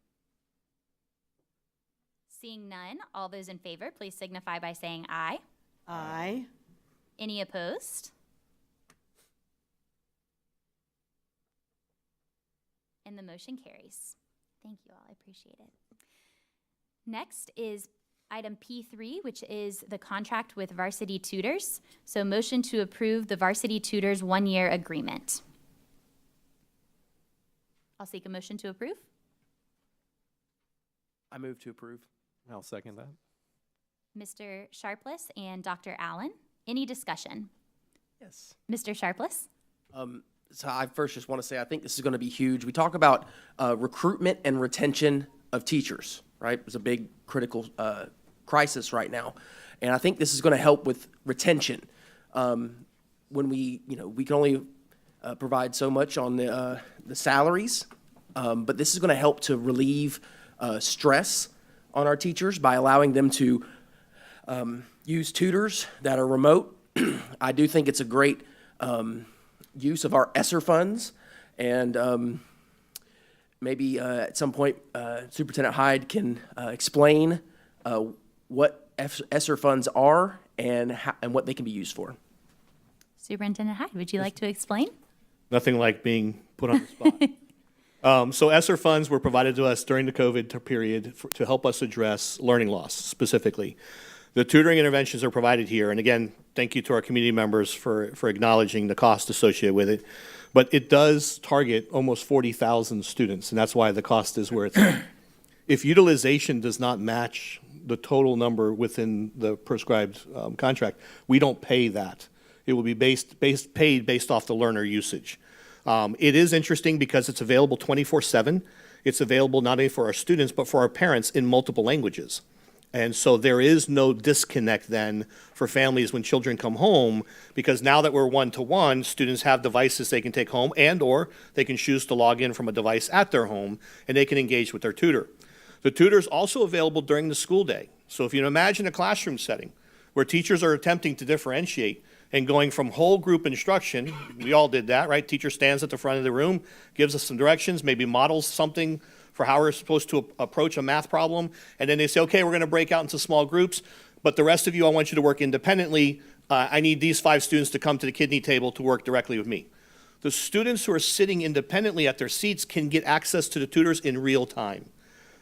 Seeing none, all those in favor, please signify by saying aye. Aye. Any opposed? And the motion carries. Thank you all, I appreciate it. Next is item P3, which is the contract with Varsity Tutors. So motion to approve the Varsity Tutors 1-year agreement. I'll seek a motion to approve. I move to approve. I'll second that. Mr. Sharpless and Dr. Allen, any discussion? Yes. Mr. Sharpless? So I first just want to say I think this is going to be huge. We talk about recruitment and retention of teachers, right? It's a big critical crisis right now. And I think this is going to help with retention. When we can only provide so much on the salaries, but this is going to help to relieve stress on our teachers by allowing them to use tutors that are remote. I do think it's a great use of our ESSER funds, and maybe at some point Superintendent Hyde can explain what ESSER funds are and what they can be used for. Superintendent Hyde, would you like to explain? Nothing like being put on the spot. So ESSER funds were provided to us during the COVID period to help us address learning loss specifically. The tutoring interventions are provided here, and again, thank you to our community members for acknowledging the cost associated with it. But it does target almost 40,000 students, and that's why the cost is where it's at. If utilization does not match the total number within the prescribed contract, we don't pay that. It will be paid based off the learner usage. It is interesting because it's available 24/7. It's available not only for our students, but for our parents in multiple languages. And so there is no disconnect then for families when children come home, because now that we're one-to-one, students have devices they can take home, and or they can choose to log in from a device at their home, and they can engage with their tutor. The tutor is also available during the school day. So if you imagine a classroom setting where teachers are attempting to differentiate and going from whole group instruction, we all did that, right? Teacher stands at the front of the room, gives us some directions, maybe models something for how we're supposed to approach a math problem, and then they say, okay, we're going to break out into small groups, but the rest of you, I want you to work independently. I need these 5 students to come to the kidney table to work directly with me. The students who are sitting independently at their seats can get access to the tutors in real time.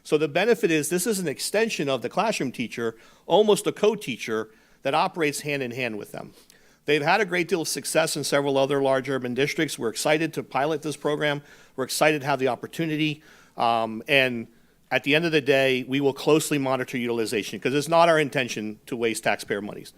So the benefit is this is an extension of the classroom teacher, almost a co-teacher that operates hand in hand with them. They've had a great deal of success in several other large urban districts. We're excited to pilot this program. We're excited to have the opportunity. And at the end of the day, we will closely monitor utilization because it's not our intention to waste taxpayer monies.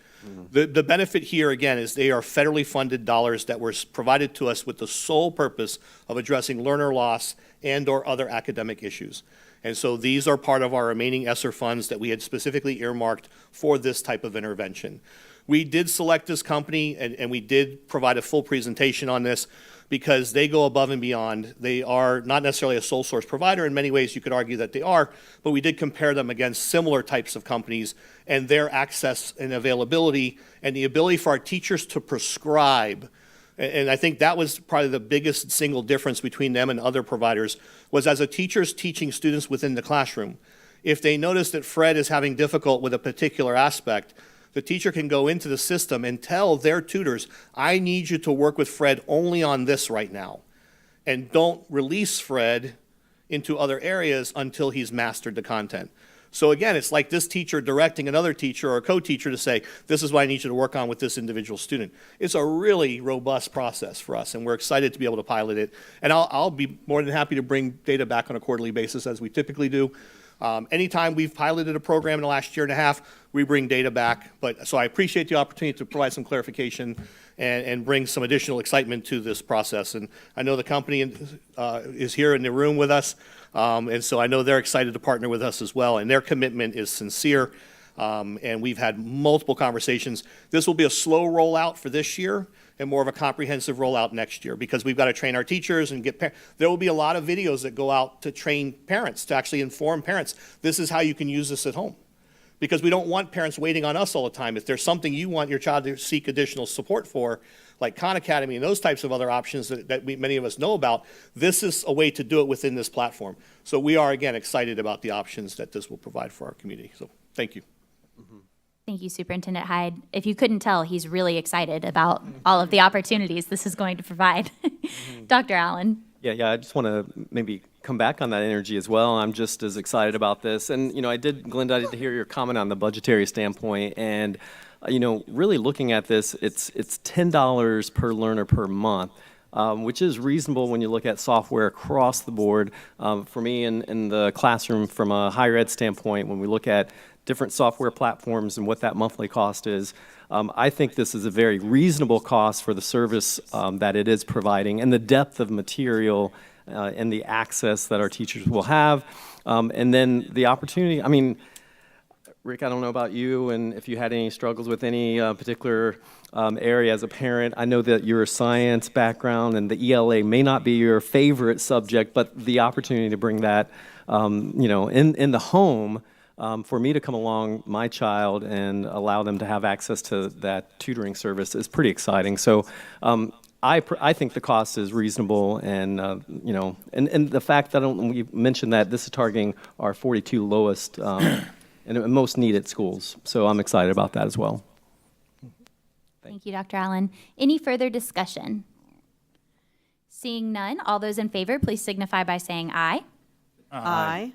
The benefit here, again, is they are federally funded dollars that were provided to us with the sole purpose of addressing learner loss and or other academic issues. And so these are part of our remaining ESSER funds that we had specifically earmarked for this type of intervention. We did select this company and we did provide a full presentation on this because they go above and beyond. They are not necessarily a sole source provider. In many ways, you could argue that they are, but we did compare them against similar types of companies and their access and availability and the ability for our teachers to prescribe. And I think that was probably the biggest single difference between them and other providers was as a teacher's teaching students within the classroom, if they notice that Fred is having difficult with a particular aspect, the teacher can go into the system and tell their tutors, I need you to work with Fred only on this right now. And don't release Fred into other areas until he's mastered the content. So again, it's like this teacher directing another teacher or a co-teacher to say, this is what I need you to work on with this individual student. It's a really robust process for us, and we're excited to be able to pilot it. And I'll be more than happy to bring data back on a quarterly basis as we typically do. Anytime we've piloted a program in the last year and a half, we bring data back. So I appreciate the opportunity to provide some clarification and bring some additional excitement to this process. And I know the company is here in the room with us, and so I know they're excited to partner with us as well, and their commitment is sincere, and we've had multiple conversations. This will be a slow rollout for this year and more of a comprehensive rollout next year because we've got to train our teachers and get there will be a lot of videos that go out to train parents, to actually inform parents. This is how you can use this at home. Because we don't want parents waiting on us all the time. If there's something you want your child to seek additional support for, like Khan Academy and those types of other options that many of us know about, this is a way to do it within this platform. So we are, again, excited about the options that this will provide for our community. So thank you. Thank you, Superintendent Hyde. If you couldn't tell, he's really excited about all of the opportunities this is going to provide. Dr. Allen. Yeah, I just want to maybe come back on that energy as well. I'm just as excited about this. And, Glenda, I did hear your comment on the budgetary standpoint. And, really looking at this, it's $10 per learner per month, which is reasonable when you look at software across the board. For me in the classroom, from a higher ed standpoint, when we look at different software platforms and what that monthly cost is, I think this is a very reasonable cost for the service that it is providing and the depth of material and the access that our teachers will have. And then the opportunity, Rick, I don't know about you and if you had any struggles with any particular area as a parent. I know that your science background and the ELA may not be your favorite subject, but the opportunity to bring that, in the home, for me to come along my child and allow them to have access to that tutoring service is pretty exciting. So I think the cost is reasonable, and and the fact that we mentioned that this is targeting our 42 lowest and most needed schools. So I'm excited about that as well. Thank you, Dr. Allen. Any further discussion? Seeing none, all those in favor, please signify by saying aye. Aye.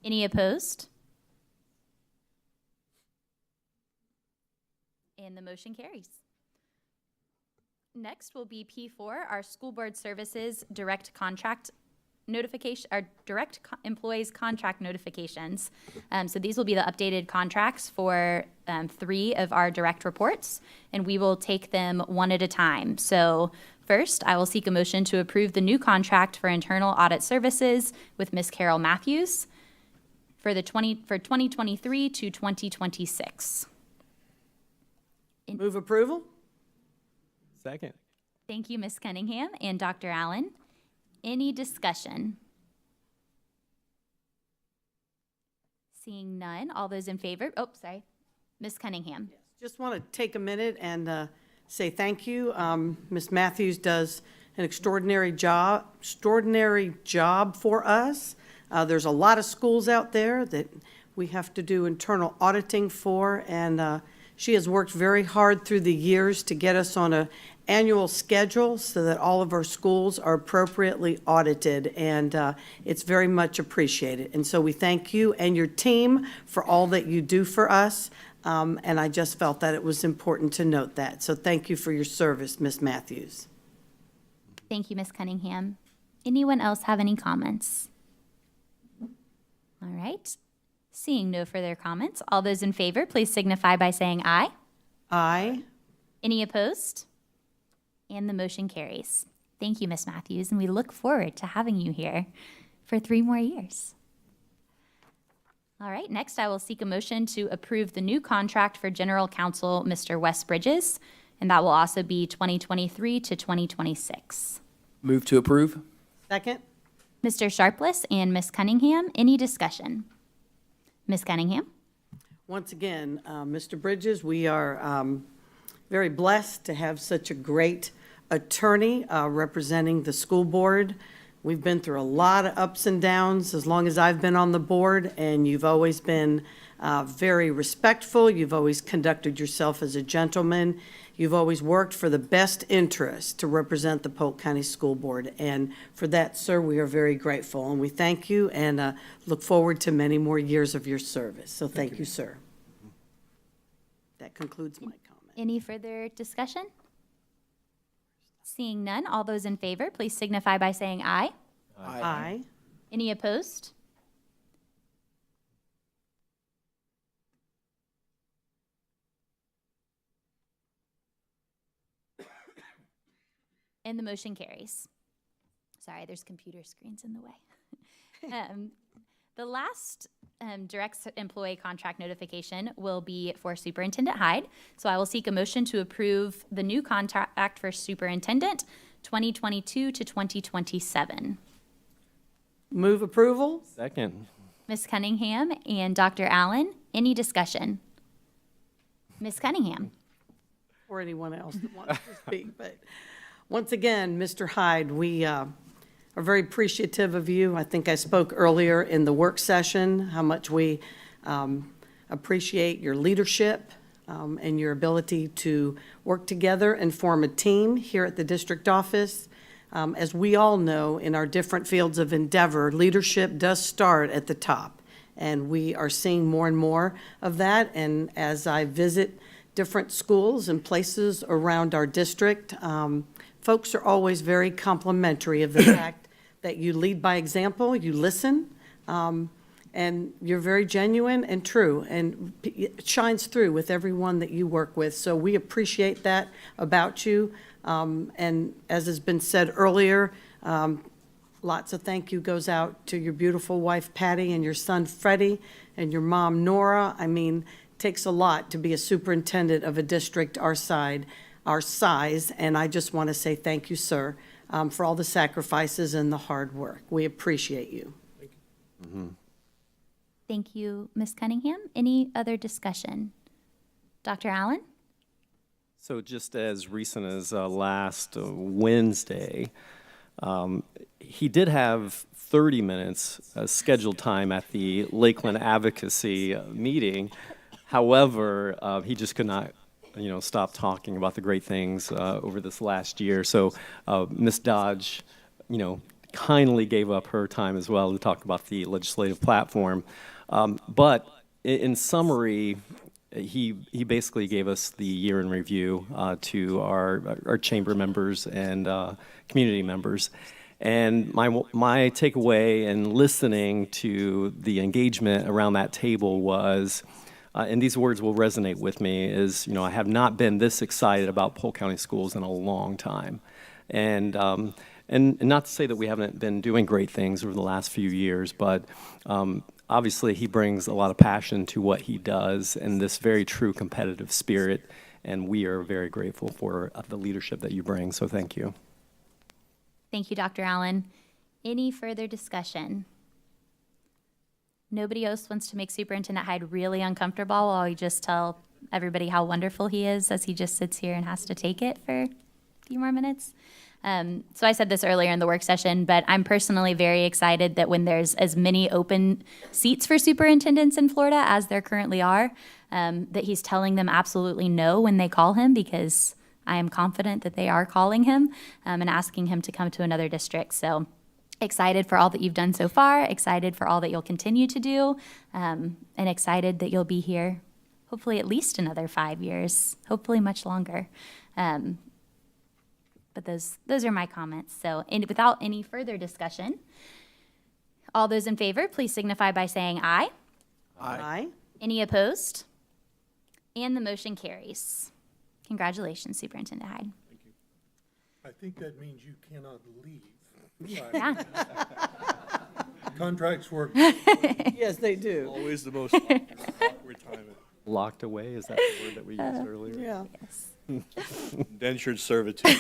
Any opposed? And the motion carries. Next will be P4, our school board services direct contract notification, our employees contract notifications. So these will be the updated contracts for 3 of our direct reports, and we will take them one at a time. So first, I will seek a motion to approve the new contract for internal audit services with Ms. Carol Matthews for 2023 to 2026. Move approval? Second. Thank you, Ms. Cunningham and Dr. Allen. Any discussion? Seeing none, all those in favor? Oh, sorry. Ms. Cunningham. Just want to take a minute and say thank you. Ms. Matthews does an extraordinary job for us. There's a lot of schools out there that we have to do internal auditing for, and she has worked very hard through the years to get us on an annual schedule so that all of our schools are appropriately audited, and it's very much appreciated. And so we thank you and your team for all that you do for us, and I just felt that it was important to note that. So thank you for your service, Ms. Matthews. Thank you, Ms. Cunningham. Anyone else have any comments? All right. Seeing no further comments, all those in favor, please signify by saying aye. Aye. Any opposed? And the motion carries. Thank you, Ms. Matthews, and we look forward to having you here for 3 more years. All right, next I will seek a motion to approve the new contract for General Counsel, Mr. Wes Bridges, and that will also be 2023 to 2026. Move to approve. Second. Mr. Sharpless and Ms. Cunningham, any discussion? Ms. Cunningham? Once again, Mr. Bridges, we are very blessed to have such a great attorney representing the school board. We've been through a lot of ups and downs as long as I've been on the board, and you've always been very respectful. You've always conducted yourself as a gentleman. You've always worked for the best interest to represent the Polk County School Board. And for that, sir, we are very grateful. And we thank you and look forward to many more years of your service. So thank you, sir. That concludes my comment. Any further discussion? Seeing none, all those in favor, please signify by saying aye. Aye. Any opposed? And the motion carries. Sorry, there's computer screens in the way. The last direct employee contract notification will be for Superintendent Hyde. So I will seek a motion to approve the new contract for Superintendent 2022 to 2027. Move approval. Second. Ms. Cunningham and Dr. Allen, any discussion? Ms. Cunningham? Or anyone else that wants to speak, but once again, Mr. Hyde, we are very appreciative of you. I think I spoke earlier in the work session how much we appreciate your leadership and your ability to work together and form a team here at the district office. As we all know, in our different fields of endeavor, leadership does start at the top, and we are seeing more and more of that. And as I visit different schools and places around our district, folks are always very complimentary of the fact that you lead by example, you listen, and you're very genuine and true, and it shines through with everyone that you work with. So we appreciate that about you. And as has been said earlier, lots of thank you goes out to your beautiful wife, Patty, and your son, Freddie, and your mom, Nora. I mean, it takes a lot to be a superintendent of a district our size, and I just want to say thank you, sir, for all the sacrifices and the hard work. We appreciate you. Thank you, Ms. Cunningham. Any other discussion? Dr. Allen? So just as recent as last Wednesday, he did have 30 minutes scheduled time at the Lakeland Advocacy meeting. However, he just could not stop talking about the great things over this last year. So Ms. Dodge, kindly gave up her time as well to talk about the legislative platform. But in summary, he basically gave us the year in review to our chamber members and community members. And my takeaway in listening to the engagement around that table was, and these words will resonate with me, is, I have not been this excited about Polk County schools in a long time. And not to say that we haven't been doing great things over the last few years, but obviously he brings a lot of passion to what he does and this very true competitive spirit, and we are very grateful for the leadership that you bring, so thank you. Thank you, Dr. Allen. Any further discussion? Nobody else wants to make Superintendent Hyde really uncomfortable while we just tell everybody how wonderful he is as he just sits here and has to take it for a few more minutes. So I said this earlier in the work session, but I'm personally very excited that when there's as many open seats for superintendents in Florida as there currently are, that he's telling them absolutely no when they call him, because I am confident that they are calling him and asking him to come to another district. So excited for all that you've done so far, excited for all that you'll continue to do, and excited that you'll be here hopefully at least another 5 years, hopefully much longer. But those are my comments. So without any further discussion, all those in favor, please signify by saying aye. Aye. Any opposed? And the motion carries. Congratulations, Superintendent Hyde. I think that means you cannot leave. Yeah. Contracts work. Yes, they do. Always the most awkward time. Locked away, is that the word that we used earlier? Yeah. Yes. Indentured servitude.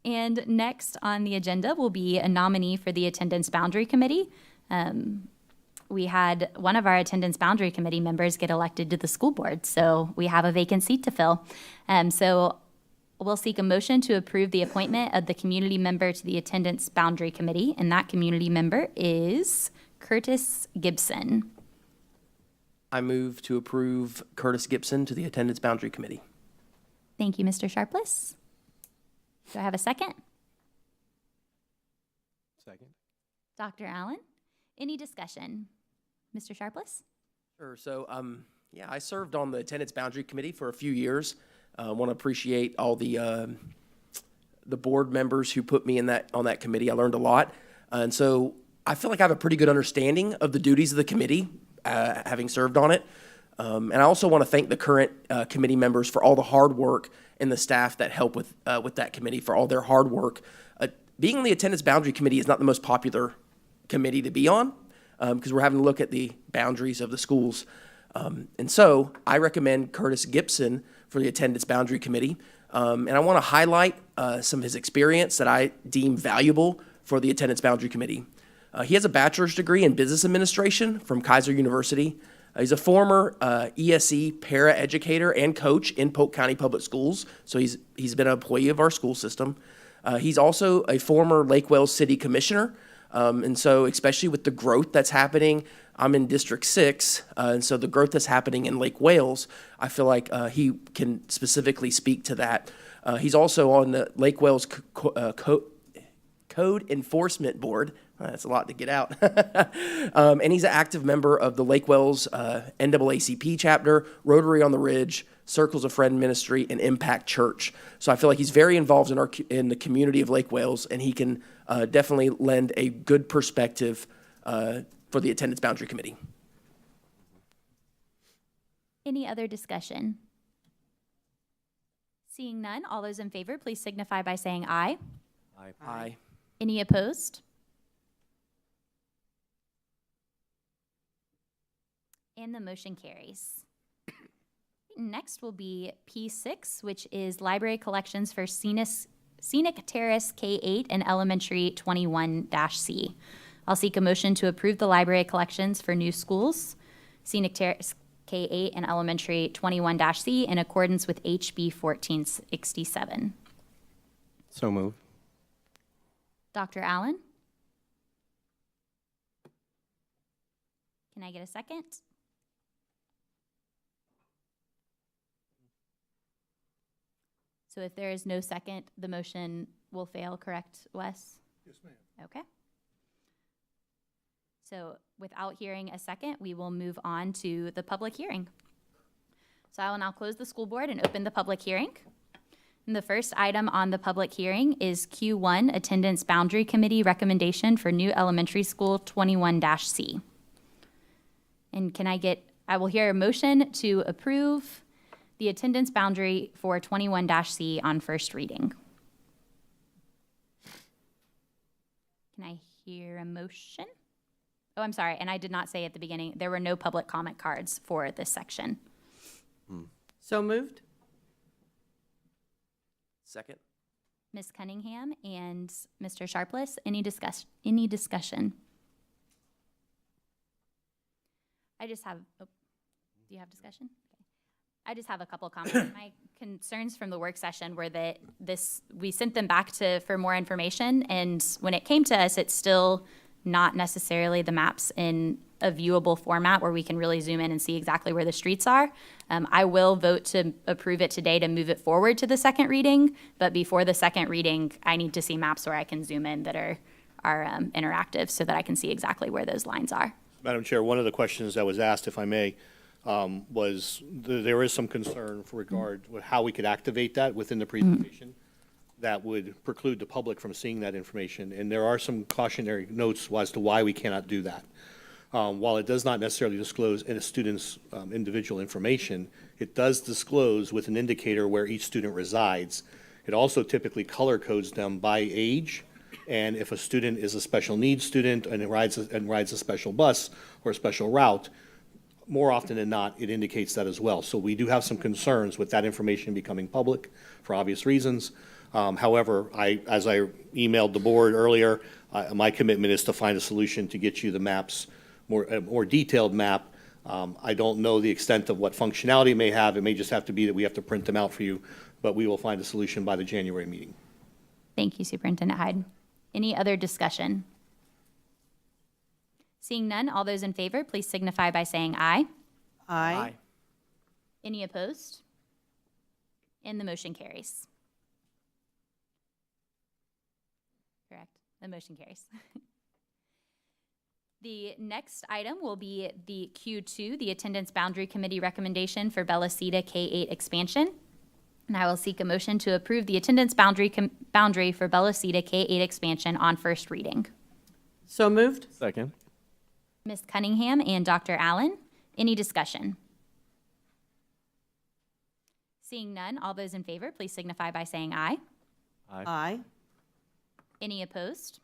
And next on the agenda will be a nominee for the Attendance Boundary Committee. We had one of our Attendance Boundary Committee members get elected to the school board, so we have a vacant seat to fill. So we'll seek a motion to approve the appointment of the community member to the Attendance Boundary Committee, and that community member is Curtis Gibson. I move to approve Curtis Gibson to the Attendance Boundary Committee. Thank you, Mr. Sharpless. Do I have a second? Second. Dr. Allen, any discussion? Mr. Sharpless? Sure. So, yeah, I served on the Attendance Boundary Committee for a few years. I want to appreciate all the board members who put me on that committee. I learned a lot. And so I feel like I have a pretty good understanding of the duties of the committee, having served on it. And I also want to thank the current committee members for all the hard work and the staff that help with that committee for all their hard work. Being on the Attendance Boundary Committee is not the most popular committee to be on because we're having to look at the boundaries of the schools. And so I recommend Curtis Gibson for the Attendance Boundary Committee. And I want to highlight some of his experience that I deem valuable for the Attendance Boundary Committee. He has a bachelor's degree in business administration from Kaiser University. He's a former ESE para-educator and coach in Polk County Public Schools, so he's been an employee of our school system. He's also a former Lake Wales City Commissioner, and so especially with the growth that's happening, I'm in District 6, and so the growth that's happening in Lake Wales, I feel like he can specifically speak to that. He's also on the Lake Wales Code Enforcement Board. That's a lot to get out. And he's an active member of the Lake Wales NAACP chapter, Rotary on the Ridge, Circles of Friend Ministry, and Impact Church. So I feel like he's very involved in the community of Lake Wales, and he can definitely lend a good perspective for the Attendance Boundary Committee. Any other discussion? Seeing none, all those in favor, please signify by saying aye. Aye. Aye. Any opposed? And the motion carries. Next will be P6, which is Library Collections for Scenic Terrace K-8 and Elementary 21-C. I'll seek a motion to approve the library collections for new schools, Scenic Terrace K-8 and Elementary 21-C in accordance with HB 1467. So moved. Dr. Allen? Can I get a second? So if there is no second, the motion will fail, correct, Wes? Yes, ma'am. Okay. So without hearing a second, we will move on to the public hearing. So I will now close the school board and open the public hearing. And the first item on the public hearing is Q1, Attendance Boundary Committee Recommendation for New Elementary School 21-C. And I will hear a motion to approve the attendance boundary for 21-C on first reading. Can I hear a motion? Oh, I'm sorry, and I did not say at the beginning, there were no public comment cards for this section. So moved. Second. Ms. Cunningham and Mr. Sharpless, any discussion? I just have, oh, do you have discussion? Okay. I just have a couple comments. My concerns from the work session were that we sent them back for more information, and when it came to us, it's still not necessarily the maps in a viewable format where we can really zoom in and see exactly where the streets are. I will vote to approve it today to move it forward to the second reading, but before the second reading, I need to see maps where I can zoom in that are interactive so that I can see exactly where those lines are. Madam Chair, one of the questions that was asked, if I may, was there is some concern for regard with how we could activate that within the presentation that would preclude the public from seeing that information. And there are some cautionary notes as to why we cannot do that. While it does not necessarily disclose in a student's individual information, it does disclose with an indicator where each student resides. It also typically color codes them by age, and if a student is a special needs student and rides a special bus or a special route, more often than not, it indicates that as well. So we do have some concerns with that information becoming public for obvious reasons. However, as I emailed the board earlier, my commitment is to find a solution to get you the maps, a more detailed map. I don't know the extent of what functionality it may have. It may just have to be that we have to print them out for you, but we will find a solution by the January meeting. Thank you, Superintendent Hyde. Any other discussion? Seeing none, all those in favor, please signify by saying aye. Aye. Any opposed? And the motion carries. Correct. The motion carries. The next item will be the Q2, the Attendance Boundary Committee recommendation for Bella Cita K-8 expansion. And I will seek a motion to approve the attendance boundary for Bella Cita K-8 expansion on first reading. So moved. Second. Ms. Cunningham and Dr. Allen, any discussion? Seeing none, all those in favor, please signify by saying aye. Aye. Aye. Any opposed?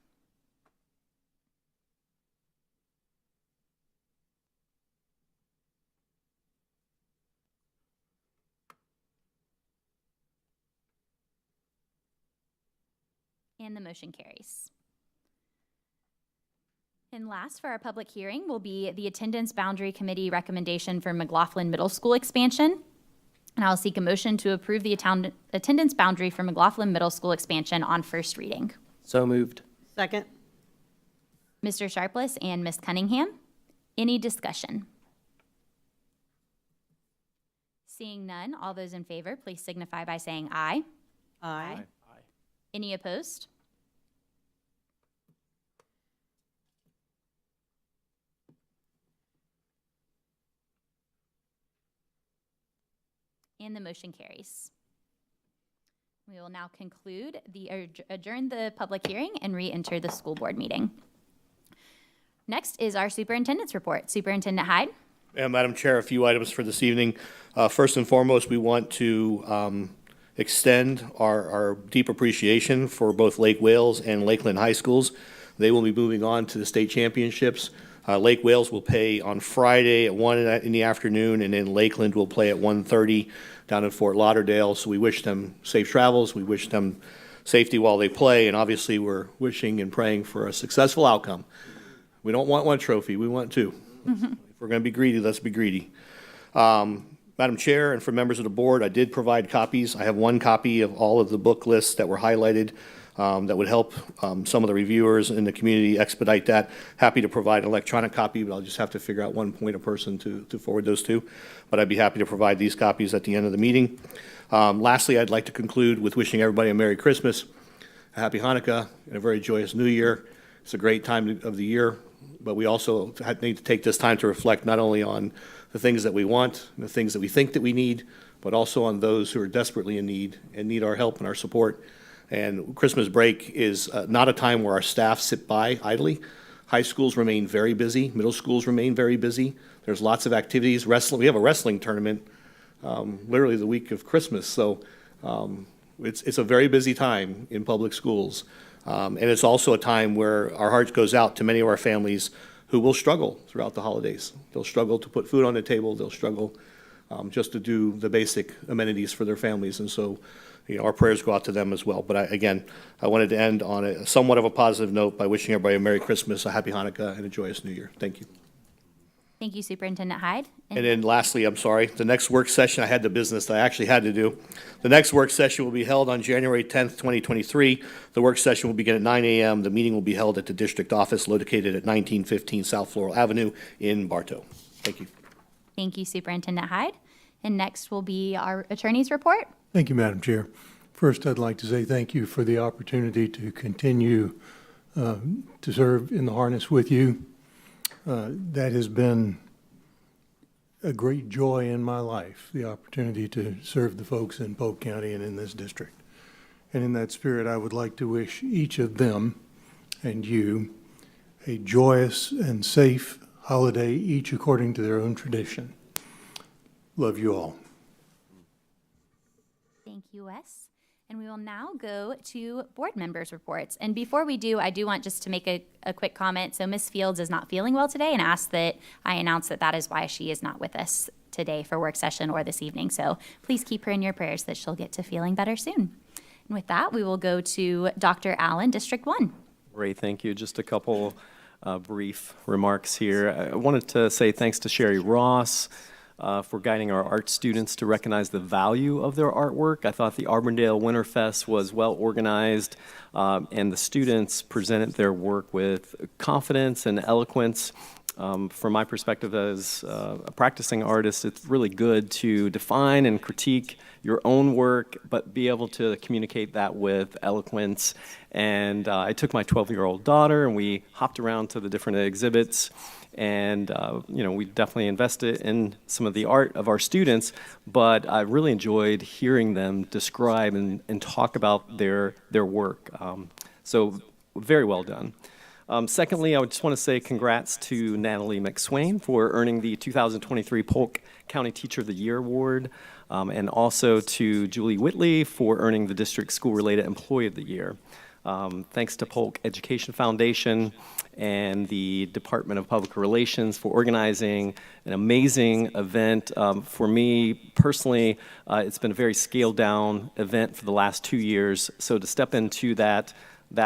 And the motion carries. And last for our public hearing will be the Attendance Boundary Committee recommendation for McLaughlin Middle School expansion. And I'll seek a motion to approve the attendance boundary for McLaughlin Middle School expansion on first reading. So moved. Second. Mr. Sharpless and Ms. Cunningham, any discussion? Seeing none, all those in favor, please signify by saying aye. Aye. Any opposed? And the motion carries. We will now conclude adjourn the public hearing and re-enter the school board meeting. Next is our superintendent's report. Superintendent Hyde. And Madam Chair, a few items for this evening. First and foremost, we want to extend our deep appreciation for both Lake Wales and Lakeland High Schools. They will be moving on to the state championships. Lake Wales will play on Friday at 1 in the afternoon, and then Lakeland will play at 1:30 down in Fort Lauderdale. So we wish them safe travels. We wish them safety while they play, and obviously we're wishing and praying for a successful outcome. We don't want one trophy, we want two. If we're going to be greedy, let's be greedy. Madam Chair, and for members of the board, I did provide copies. I have one copy of all of the book lists that were highlighted that would help some of the reviewers in the community expedite that. Happy to provide an electronic copy, but I'll just have to figure out one point a person to forward those to. But I'd be happy to provide these copies at the end of the meeting. Lastly, I'd like to conclude with wishing everybody a Merry Christmas, a Happy Hanukkah, and a very joyous New Year. It's a great time of the year, but we also need to take this time to reflect not only on the things that we want, the things that we think that we need, but also on those who are desperately in need and need our help and our support. And Christmas break is not a time where our staff sit by idly. High schools remain very busy. Middle schools remain very busy. There's lots of activities. Wrestling, we have a wrestling tournament literally the week of Christmas. So it's a very busy time in public schools. And it's also a time where our heart goes out to many of our families who will struggle throughout the holidays. They'll struggle to put food on the table. They'll struggle just to do the basic amenities for their families. And so, our prayers go out to them as well. But I wanted to end on a somewhat of a positive note by wishing everybody a Merry Christmas, a Happy Hanukkah, and a joyous New Year. Thank you. Thank you, Superintendent Hyde. And then lastly, I'm sorry, the next work session, I had the business that I actually had to do. The next work session will be held on January 10th, 2023. The work session will begin at 9 a.m. The meeting will be held at the district office located at 1915 South Floral Avenue in Bartow. Thank you. Thank you, Superintendent Hyde. And next will be our attorney's report. Thank you, Madam Chair. First, I'd like to say thank you for the opportunity to continue to serve in the harness with you. That has been a great joy in my life, the opportunity to serve the folks in Polk County and in this district. And in that spirit, I would like to wish each of them and you a joyous and safe holiday, each according to their own tradition. Love you all. Thank you, Wes. And we will now go to board members' reports. And before we do, I do want just to make a quick comment. So Ms. Fields is not feeling well today and asked that I announce that that is why she is not with us today for work session or this evening. So please keep her in your prayers that she'll get to feeling better soon. And with that, we will go to Dr. Allen, District 1. Great, thank you. Just a couple brief remarks here. I wanted to say thanks to Sherry Ross for guiding our art students to recognize the value of their artwork. I thought the Auburndale Winterfest was well organized, and the students presented their work with confidence and eloquence. From my perspective as a practicing artist, it's really good to define and critique your own work, but be able to communicate that with eloquence. And I took my 12-year-old daughter, and we hopped around to the different exhibits. And, we definitely invested in some of the art of our students, but I really enjoyed hearing them describe and talk about their work. So very well done. Secondly, I just want to say congrats to Natalie McSwain for earning the 2023 Polk County Teacher of the Year Award, and also to Julie Whitley for earning the District School-Related Employee of the Year. Thanks to Polk Education Foundation and the Department of Public Relations for organizing an amazing event. For me personally, it's been a very scaled down event for the last 2 years. So to step into that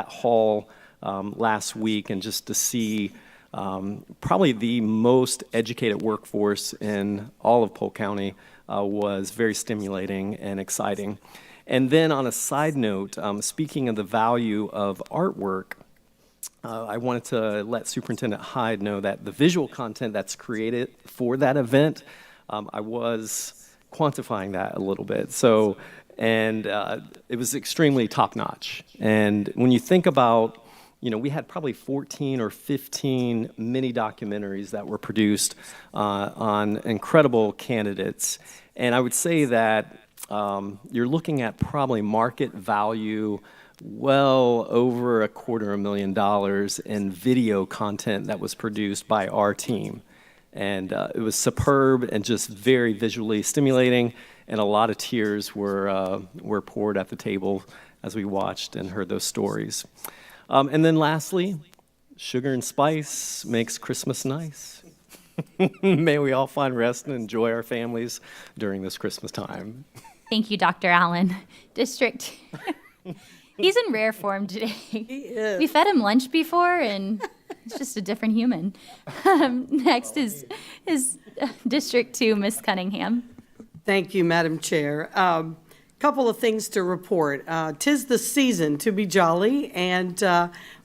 hall last week and just to see probably the most educated workforce in all of Polk County was very stimulating and exciting. And then on a side note, speaking of the value of artwork, I wanted to let Superintendent Hyde know that the visual content that's created for that event, I was quantifying that a little bit. So, and it was extremely top-notch. And when you think about, we had probably 14 or 15 mini documentaries that were produced on incredible candidates. And I would say that you're looking at probably market value well over $250,000 in video content that was produced by our team. And it was superb and just very visually stimulating, and a lot of tears were poured at the table as we watched and heard those stories. And then lastly, sugar and spice makes Christmas nice. May we all find rest and enjoy our families during this Christmas time. Thank you, Dr. Allen. District. He's in rare form today. He is. We fed him lunch before, and it's just a different human. Next is District 2, Ms. Cunningham. Thank you, Madam Chair. Couple of things to report. 'Tis the season to be jolly, and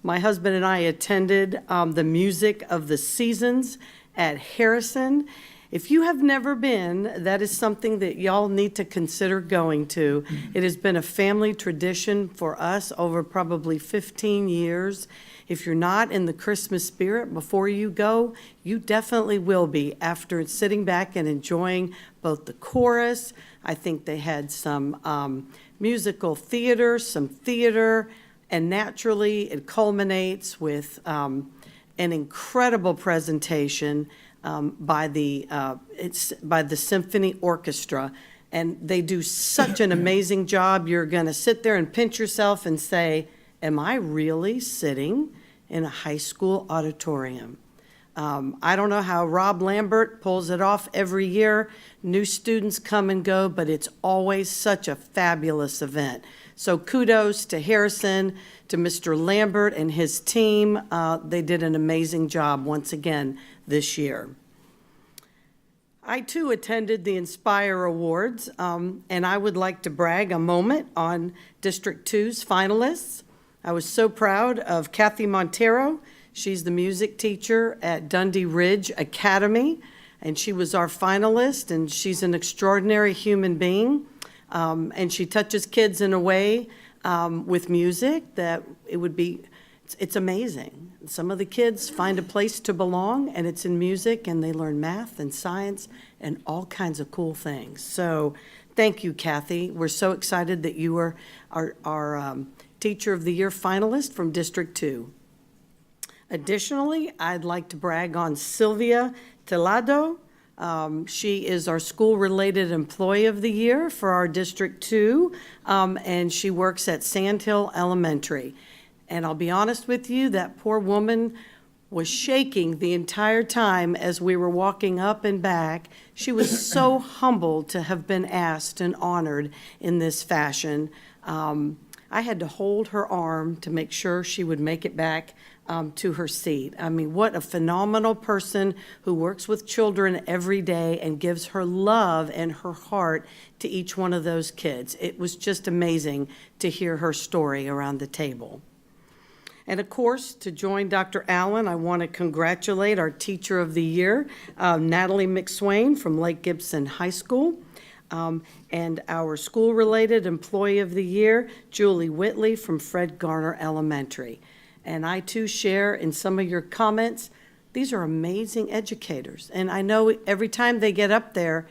my husband and I attended the Music of the Seasons at Harrison. If you have never been, that is something that y'all need to consider going to. It has been a family tradition for us over probably 15 years. If you're not in the Christmas spirit before you go, you definitely will be after sitting back and enjoying both the chorus. I think they had some musical theater, some theater, and naturally it culminates with an incredible presentation by the symphony orchestra, and they do such an amazing job. You're going to sit there and pinch yourself and say, am I really sitting in a high school auditorium? I don't know how Rob Lambert pulls it off every year. New students come and go, but it's always such a fabulous event. So kudos to Harrison, to Mr. Lambert and his team. They did an amazing job once again this year. I too attended the Inspire Awards, and I would like to brag a moment on District 2's finalists. I was so proud of Kathy Montero. She's the music teacher at Dundee Ridge Academy, and she was our finalist, and she's an extraordinary human being. And she touches kids in a way with music that it's amazing. Some of the kids find a place to belong, and it's in music, and they learn math and science and all kinds of cool things. So thank you, Kathy. We're so excited that you were our Teacher of the Year finalist from District 2. Additionally, I'd like to brag on Sylvia Telado. She is our School-Related Employee of the Year for our District 2, and she works at Sandhill Elementary. And I'll be honest with you, that poor woman was shaking the entire time as we were walking up and back. She was so humbled to have been asked and honored in this fashion. I had to hold her arm to make sure she would make it back to her seat. I mean, what a phenomenal person who works with children every day and gives her love and her heart to each one of those kids. It was just amazing to hear her story around the table. And of course, to join Dr. Allen, I want to congratulate our Teacher of the Year, Natalie McSwain from Lake Gibson High School, and our School-Related Employee of the Year, Julie Whitley from Fred Garner Elementary. And I too share in some of your comments. These are amazing educators. And I know every time they get up there,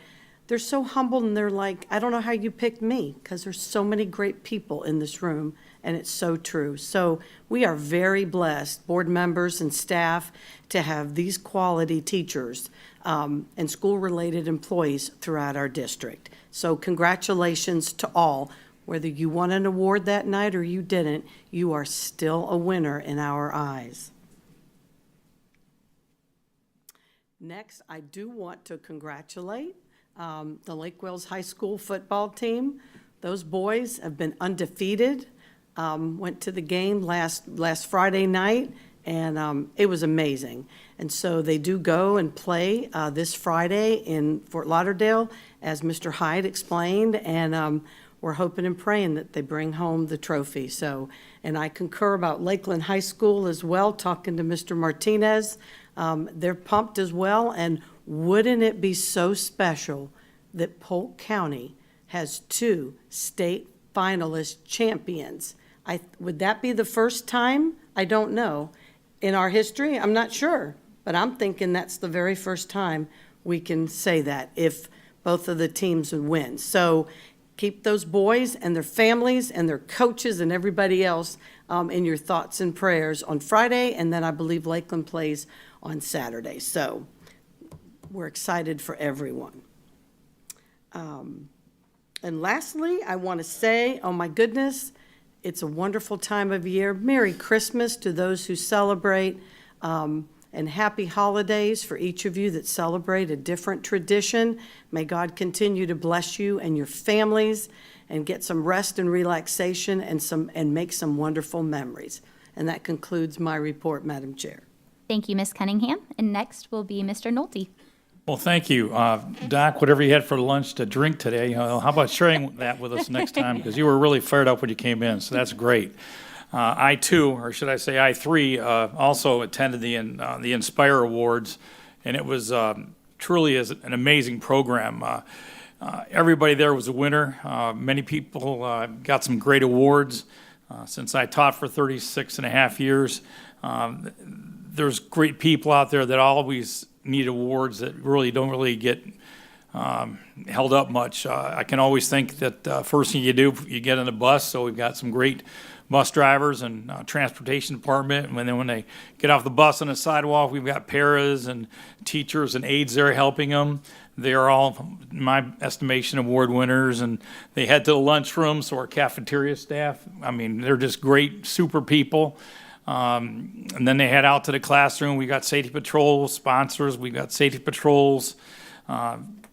they're so humble and they're like, I don't know how you picked me, because there's so many great people in this room, and it's so true. So we are very blessed, board members and staff, to have these quality teachers and school-related employees throughout our district. So congratulations to all. Whether you won an award that night or you didn't, you are still a winner in our eyes. Next, I do want to congratulate the Lake Wales High School football team. Those boys have been undefeated. Went to the game last Friday night, and it was amazing. And so they do go and play this Friday in Fort Lauderdale, as Mr. Hyde explained, and we're hoping and praying that they bring home the trophy. So, and I concur about Lakeland High School as well, talking to Mr. Martinez. They're pumped as well, and wouldn't it be so special that Polk County has 2 state finalist champions? Would that be the first time? I don't know. In our history, I'm not sure, but I'm thinking that's the very first time we can say that if both of the teams would win. So keep those boys and their families and their coaches and everybody else in your thoughts and prayers on Friday, and then I believe Lakeland plays on Saturday. So we're excited for everyone. And lastly, I want to say, oh my goodness, it's a wonderful time of year. Merry Christmas to those who celebrate, and happy holidays for each of you that celebrate a different tradition. May God continue to bless you and your families, and get some rest and relaxation and make some wonderful memories. And that concludes my report, Madam Chair. Thank you, Ms. Cunningham. And next will be Mr. Nolte. Well, thank you. Doc, whatever you had for lunch to drink today, how about sharing that with us next time? Because you were really fired up when you came in, so that's great. I too, or should I say I three, also attended the Inspire Awards, and it was truly an amazing program. Everybody there was a winner. Many people got some great awards. Since I taught for 36 and a half years, there's great people out there that always need awards that really don't really get held up much. I can always think that first thing you do, you get on a bus, so we've got some great bus drivers and transportation department, and then when they get off the bus on the sidewalk, we've got paras and teachers and aides there helping them. They are all, in my estimation, award winners, and they head to the lunchroom, so our cafeteria staff, I mean, they're just great, super people. And then they head out to the classroom. We got safety patrol sponsors. We got safety patrols,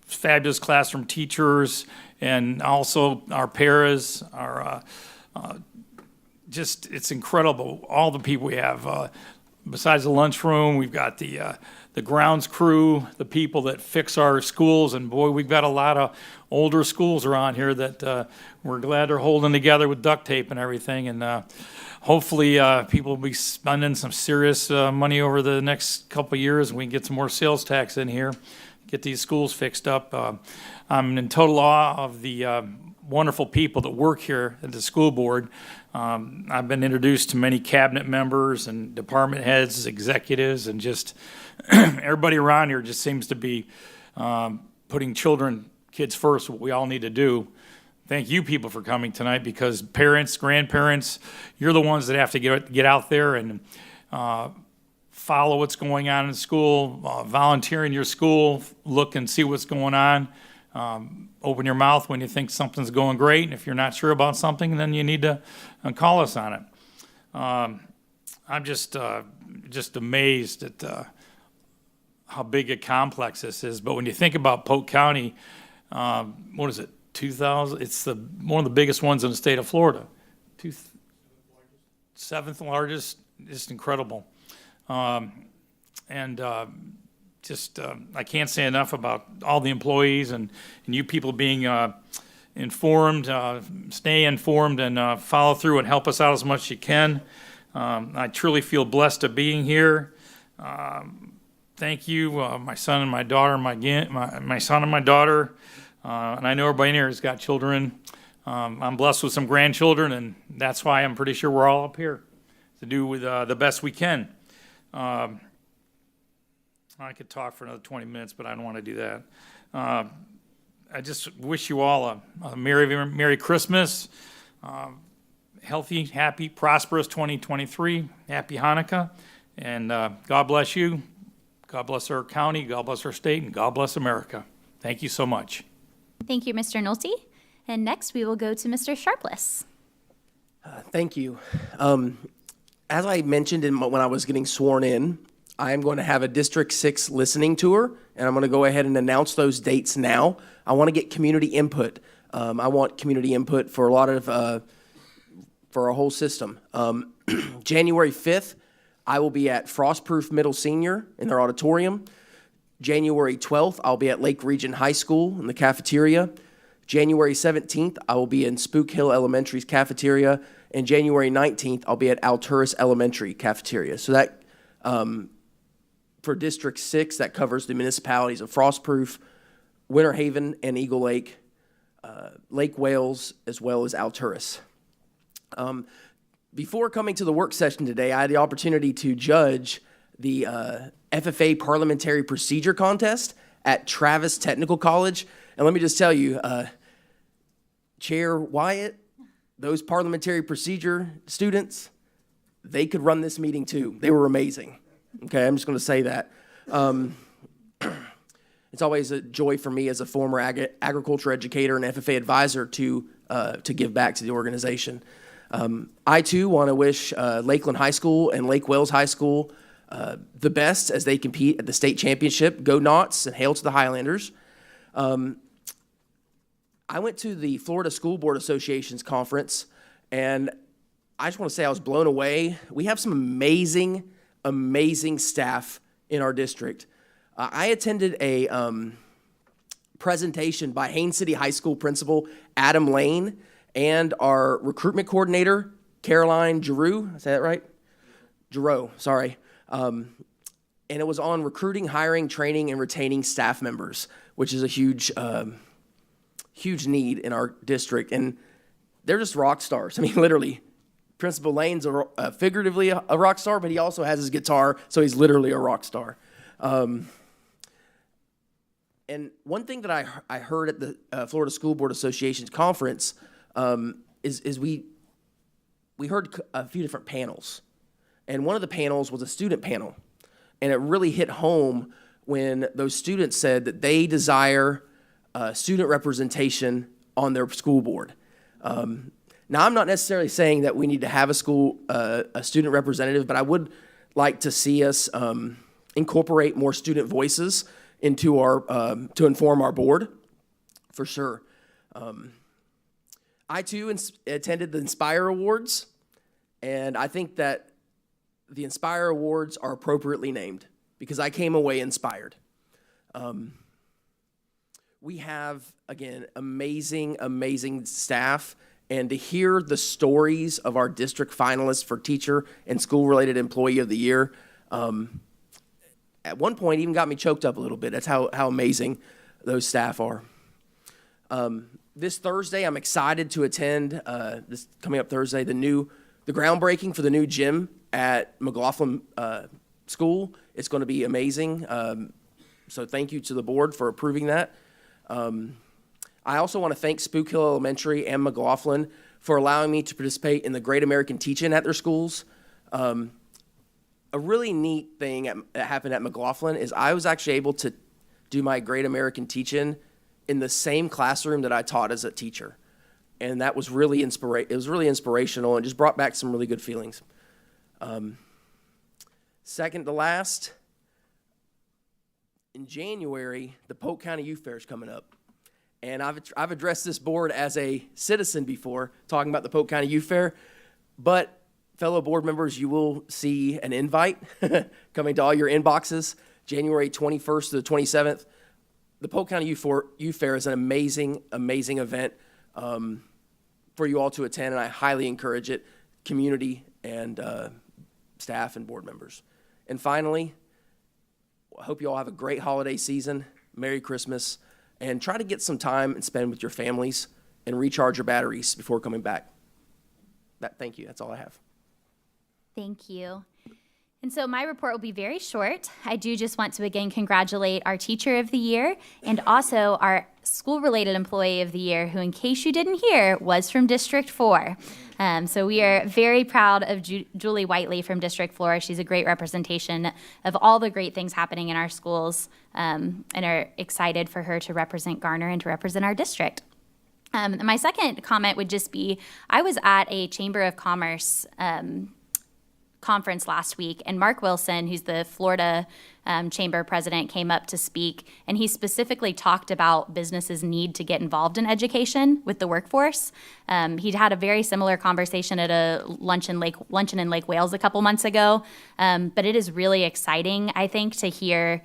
fabulous classroom teachers, and also our paras. Just it's incredible all the people we have. Besides the lunchroom, we've got the the grounds crew, the people that fix our schools, and boy, we've got a lot of older schools around here that we're glad they're holding together with duct tape and everything, and hopefully people will be spending some serious money over the next couple of years, and we can get some more sales tax in here, get these schools fixed up. I'm in total awe of the wonderful people that work here at the school board. I've been introduced to many cabinet members and department heads, executives, and just everybody around here just seems to be putting kids first, what we all need to do. Thank you people for coming tonight, because parents, grandparents, you're the ones that have to get out there and follow what's going on in school, volunteer in your school, look and see what's going on. Open your mouth when you think something's going great, and if you're not sure about something, then you need to call us on it. I'm just amazed at how big a complex this is. But when you think about Polk County, what is it, 2,000? It's one of the biggest ones in the state of Florida. Seventh largest, just incredible. I can't say enough about all the employees and you people being informed, stay informed, and follow through and help us out as much as you can. I truly feel blessed of being here. Thank you, my son and my daughter, my son and my daughter, and I know everybody in here has got children. I'm blessed with some grandchildren, and that's why I'm pretty sure we're all up here to do with the best we can. I could talk for another 20 minutes, but I don't want to do that. I just wish you all a Merry Christmas, healthy, happy, prosperous 2023, happy Hanukkah, and God bless you, God bless our county, God bless our state, and God bless America. Thank you so much. Thank you, Mr. Nolte. And next we will go to Mr. Sharpless. Thank you. As I mentioned when I was getting sworn in, I am going to have a District 6 listening tour, and I'm going to go ahead and announce those dates now. I want to get community input. I want community input for a lot of, for our whole system. January 5th, I will be at Frostproof Middle Senior in their auditorium. January 12th, I'll be at Lake Region High School in the cafeteria. January 17th, I will be in Spook Hill Elementary's cafeteria. And January 19th, I'll be at Alturas Elementary cafeteria. So that, for District 6, that covers the municipalities of Frostproof, Winter Haven, and Eagle Lake, Lake Wales, as well as Alturas. Before coming to the work session today, I had the opportunity to judge the FFA Parliamentary Procedure Contest at Travis Technical College. And let me just tell you, Chair Wyatt, those parliamentary procedure students, they could run this meeting too. They were amazing. Okay, I'm just going to say that. It's always a joy for me as a former agriculture educator and FFA advisor to give back to the organization. I too want to wish Lakeland High School and Lake Wales High School the best as they compete at the state championship. Go Knots and hail to the Highlanders. I went to the Florida School Board Association's conference, and I just want to say I was blown away. We have some amazing staff in our district. I attended a presentation by Haines City High School principal Adam Lane and our recruitment coordinator, Caroline Giroux. Is that right? Giroux, sorry. And it was on recruiting, hiring, training, and retaining staff members, which is a huge need in our district. And they're just rock stars. I mean, literally. Principal Lane's figuratively a rock star, but he also has his guitar, so he's literally a rock star. And one thing that I heard at the Florida School Board Association's conference is we heard a few different panels. And one of the panels was a student panel. And it really hit home when those students said that they desire student representation on their school board. Now, I'm not necessarily saying that we need to have a student representative, but I would like to see us incorporate more student voices into to inform our board, for sure. I too attended the Inspire Awards, and I think that the Inspire Awards are appropriately named. because I came away inspired. We have, again, amazing staff, and to hear the stories of our district finalists for Teacher and School-Related Employee of the Year, at one point even got me choked up a little bit. That's how amazing those staff are. This Thursday, I'm excited to attend, this coming up Thursday, the groundbreaking for the new gym at McLaughlin School. It's going to be amazing. So thank you to the board for approving that. I also want to thank Spook Hill Elementary and McLaughlin for allowing me to participate in the Great American Teach-In at their schools. A really neat thing that happened at McLaughlin is I was actually able to do my Great American Teach-In in the same classroom that I taught as a teacher. And that was really inspirational and just brought back some really good feelings. Second to last, in January, the Polk County Youth Fair is coming up. And I've addressed this board as a citizen before, talking about the Polk County Youth Fair. But fellow board members, you will see an invite coming to all your inboxes, January 21st to the 27th. The Polk County Youth Fair is an amazing event for you all to attend, and I highly encourage it, community and staff and board members. And finally, I hope you all have a great holiday season, Merry Christmas, and try to get some time and spend with your families and recharge your batteries before coming back. Thank you. That's all I have. Thank you. And so my report will be very short. I do just want to again congratulate our Teacher of the Year and also our School-Related Employee of the Year, who, in case you didn't hear, was from District 4. So we are very proud of Julie Whiteley from District 4. She's a great representation of all the great things happening in our schools, and are excited for her to represent Garner and to represent our district. My second comment would just be, I was at a Chamber of Commerce conference last week, and Mark Wilson, who's the Florida Chamber president, came up to speak, and he specifically talked about businesses' need to get involved in education with the workforce. He'd had a very similar conversation at a luncheon in Lake Wales a couple months ago, but it is really exciting, I think, to hear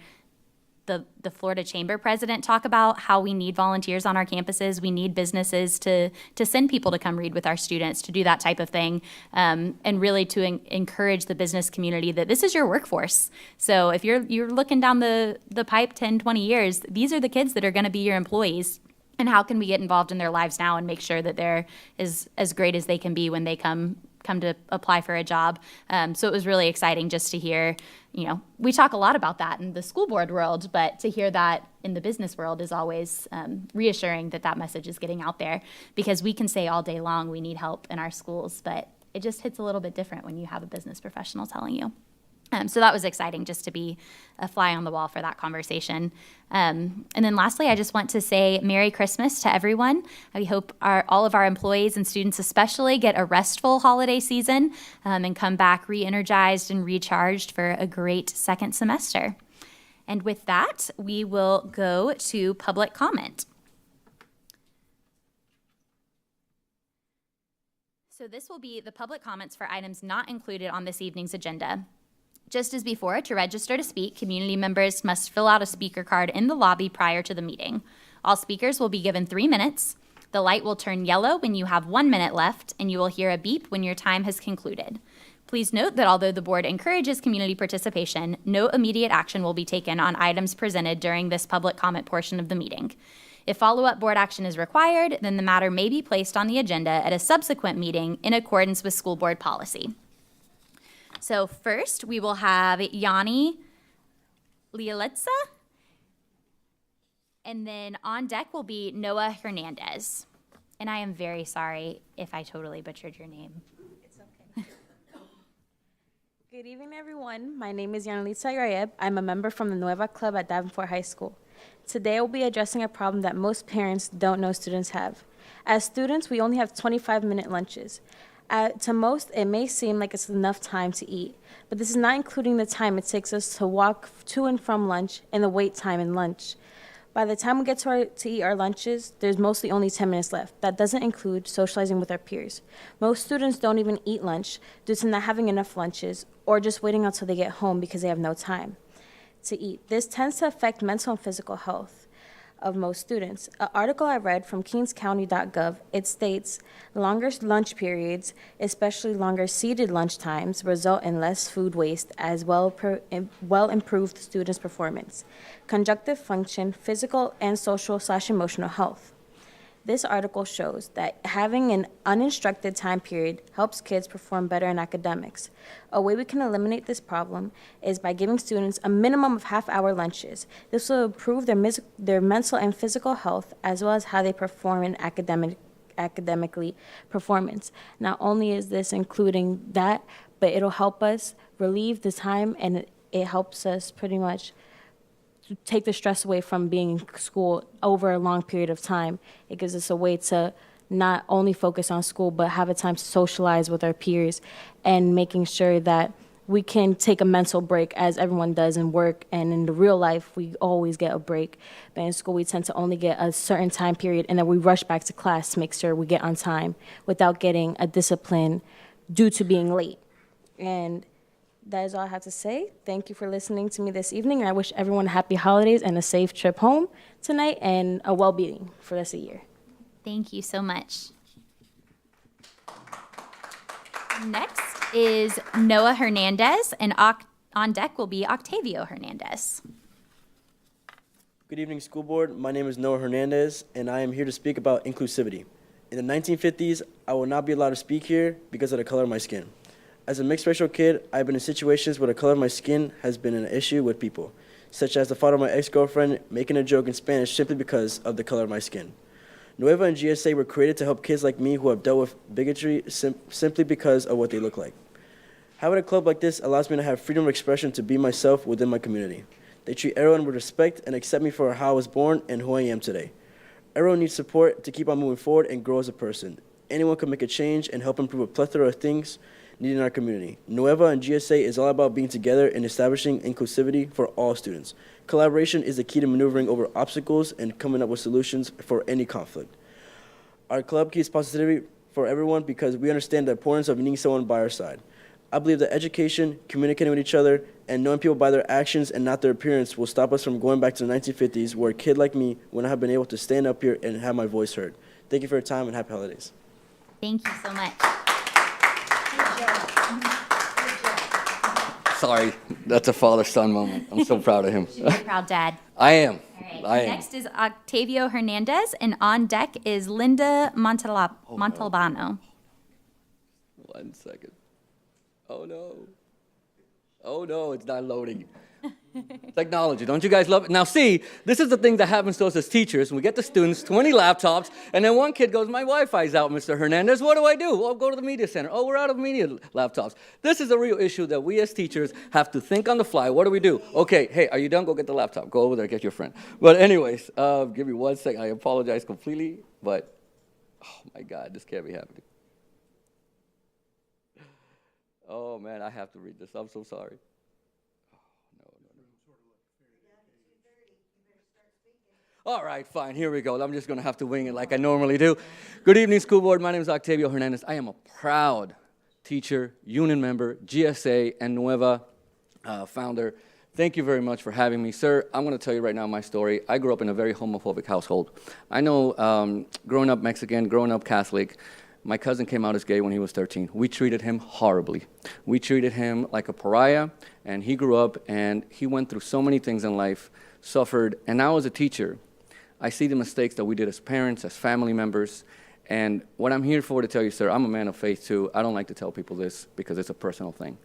the Florida Chamber president talk about how we need volunteers on our campuses. We need businesses to send people to come read with our students, to do that type of thing, and really to encourage the business community that this is your workforce. So if you're looking down the pipe 10, 20 years, these are the kids that are going to be your employees. And how can we get involved in their lives now and make sure that they're as great as they can be when they come to apply for a job. So it was really exciting just to hear, we talk a lot about that in the school board world, but to hear that in the business world is always reassuring that message is getting out there, because we can say all day long we need help in our schools, but it just hits a little bit different when you have a business professional telling you. So that was exciting just to be a fly on the wall for that conversation. And then lastly, I just want to say Merry Christmas to everyone. I hope all of our employees and students especially get a restful holiday season and come back re-energized and recharged for a great second semester. And with that, we will go to public comment. So this will be the public comments for items not included on this evening's agenda. Just as before, to register to speak, community members must fill out a speaker card in the lobby prior to the meeting. All speakers will be given 3 minutes. The light will turn yellow when you have 1 minute left, and you will hear a beep when your time has concluded. Please note that although the board encourages community participation, no immediate action will be taken on items presented during this public comment portion of the meeting. If follow-up board action is required, then the matter may be placed on the agenda at a subsequent meeting in accordance with school board policy. So first, we will have Yanni Lialitza, and then on deck will be Noah Hernandez. And I am very sorry if I totally butchered your name. It's okay. Good evening, everyone. My name is Yanalitza Yarayeb. I'm a member from the Nueva Club at Davenport High School. Today, I will be addressing a problem that most parents don't know students have. As students, we only have 25-minute lunches. To most, it may seem like it's enough time to eat, but this is not including the time it takes us to walk to and from lunch and the wait time in lunch. By the time we get to eat our lunches, there's mostly only 10 minutes left. That doesn't include socializing with our peers. Most students don't even eat lunch due to not having enough lunches or just waiting until they get home because they have no time. to eat. This tends to affect mental and physical health of most students. An article I read from kingscounty.gov, it states longer lunch periods, especially longer seated lunch times, result in less food waste as well improved students' performance, conjunctive function, physical and social/emotional health. This article shows that having an uninstructed time period helps kids perform better in academics. A way we can eliminate this problem is by giving students a minimum of half-hour lunches. This will improve their mental and physical health as well as how they perform in academically performance. Not only is this including that, but it'll help us relieve the time, and it helps us pretty much to take the stress away from being in school over a long period of time. It gives us a way to not only focus on school, but have a time to socialize with our peers and making sure that we can take a mental break as everyone does in work, and in the real life, we always get a break. But in school, we tend to only get a certain time period, and then we rush back to class to make sure we get on time without getting a discipline due to being late. And that is all I have to say. Thank you for listening to me this evening, and I wish everyone happy holidays and a safe trip home tonight and a well-being for the rest of the year. Thank you so much. Next is Noah Hernandez, and on deck will be Octavio Hernandez. Good evening, school board. My name is Noah Hernandez, and I am here to speak about inclusivity. In the 1950s, I will not be allowed to speak here because of the color of my skin. As a mixed racial kid, I've been in situations where the color of my skin has been an issue with people, such as the father of my ex-girlfriend making a joke in Spanish simply because of the color of my skin. Nueva and GSA were created to help kids like me who have dealt with bigotry simply because of what they look like. Having a club like this allows me to have freedom of expression to be myself within my community. They treat everyone with respect and accept me for how I was born and who I am today. Everyone needs support to keep on moving forward and grow as a person. Anyone can make a change and help improve a plethora of things needed in our community. Nueva and GSA is all about being together and establishing inclusivity for all students. Collaboration is the key to maneuvering over obstacles and coming up with solutions for any conflict. Our club keeps positivity for everyone because we understand the importance of needing someone by our side. I believe that education, communicating with each other, and knowing people by their actions and not their appearance will stop us from going back to the 1950s where a kid like me wouldn't have been able to stand up here and have my voice heard. Thank you for your time and happy holidays. Thank you so much. Sorry, that's a father-son moment. I'm so proud of him. You're a proud dad. I am. All right. I am. Next is Octavio Hernandez, and on deck is Linda Montalbano. 1 second. Oh no. Oh no, it's not loading. Technology, don't you guys love it? Now see, this is the thing that happens to us as teachers. We get the students 20 laptops, and then one kid goes, my Wi-Fi's out, Mr. Hernandez. What do I do? Well, go to the media center. Oh, we're out of media laptops. This is a real issue that we as teachers have to think on the fly. What do? Okay, hey, are you done? Go get the laptop. Go over there, get your friend. But anyways, give me 1 second. I apologize completely, but oh my God, this can't be happening. Oh man, I have to read this. I'm so sorry. All right, fine, here we go. I'm just going to have to wing it like I normally do. Good evening, school board. My name is Octavio Hernandez. I am a proud teacher, union member, GSA, and Nueva founder. Thank you very much for having me. Sir, I'm going to tell you right now my story. I grew up in a very homophobic household. I know growing up Mexican, growing up Catholic, my cousin came out as gay when he was 13. We treated him horribly. We treated him like a pariah, and he grew up, and he went through so many things in life, suffered, and now as a teacher, I see the mistakes that we did as parents, as family members, and what I'm here for to tell you, sir, I'm a man of faith too. I don't like to tell people this because it's a personal thing,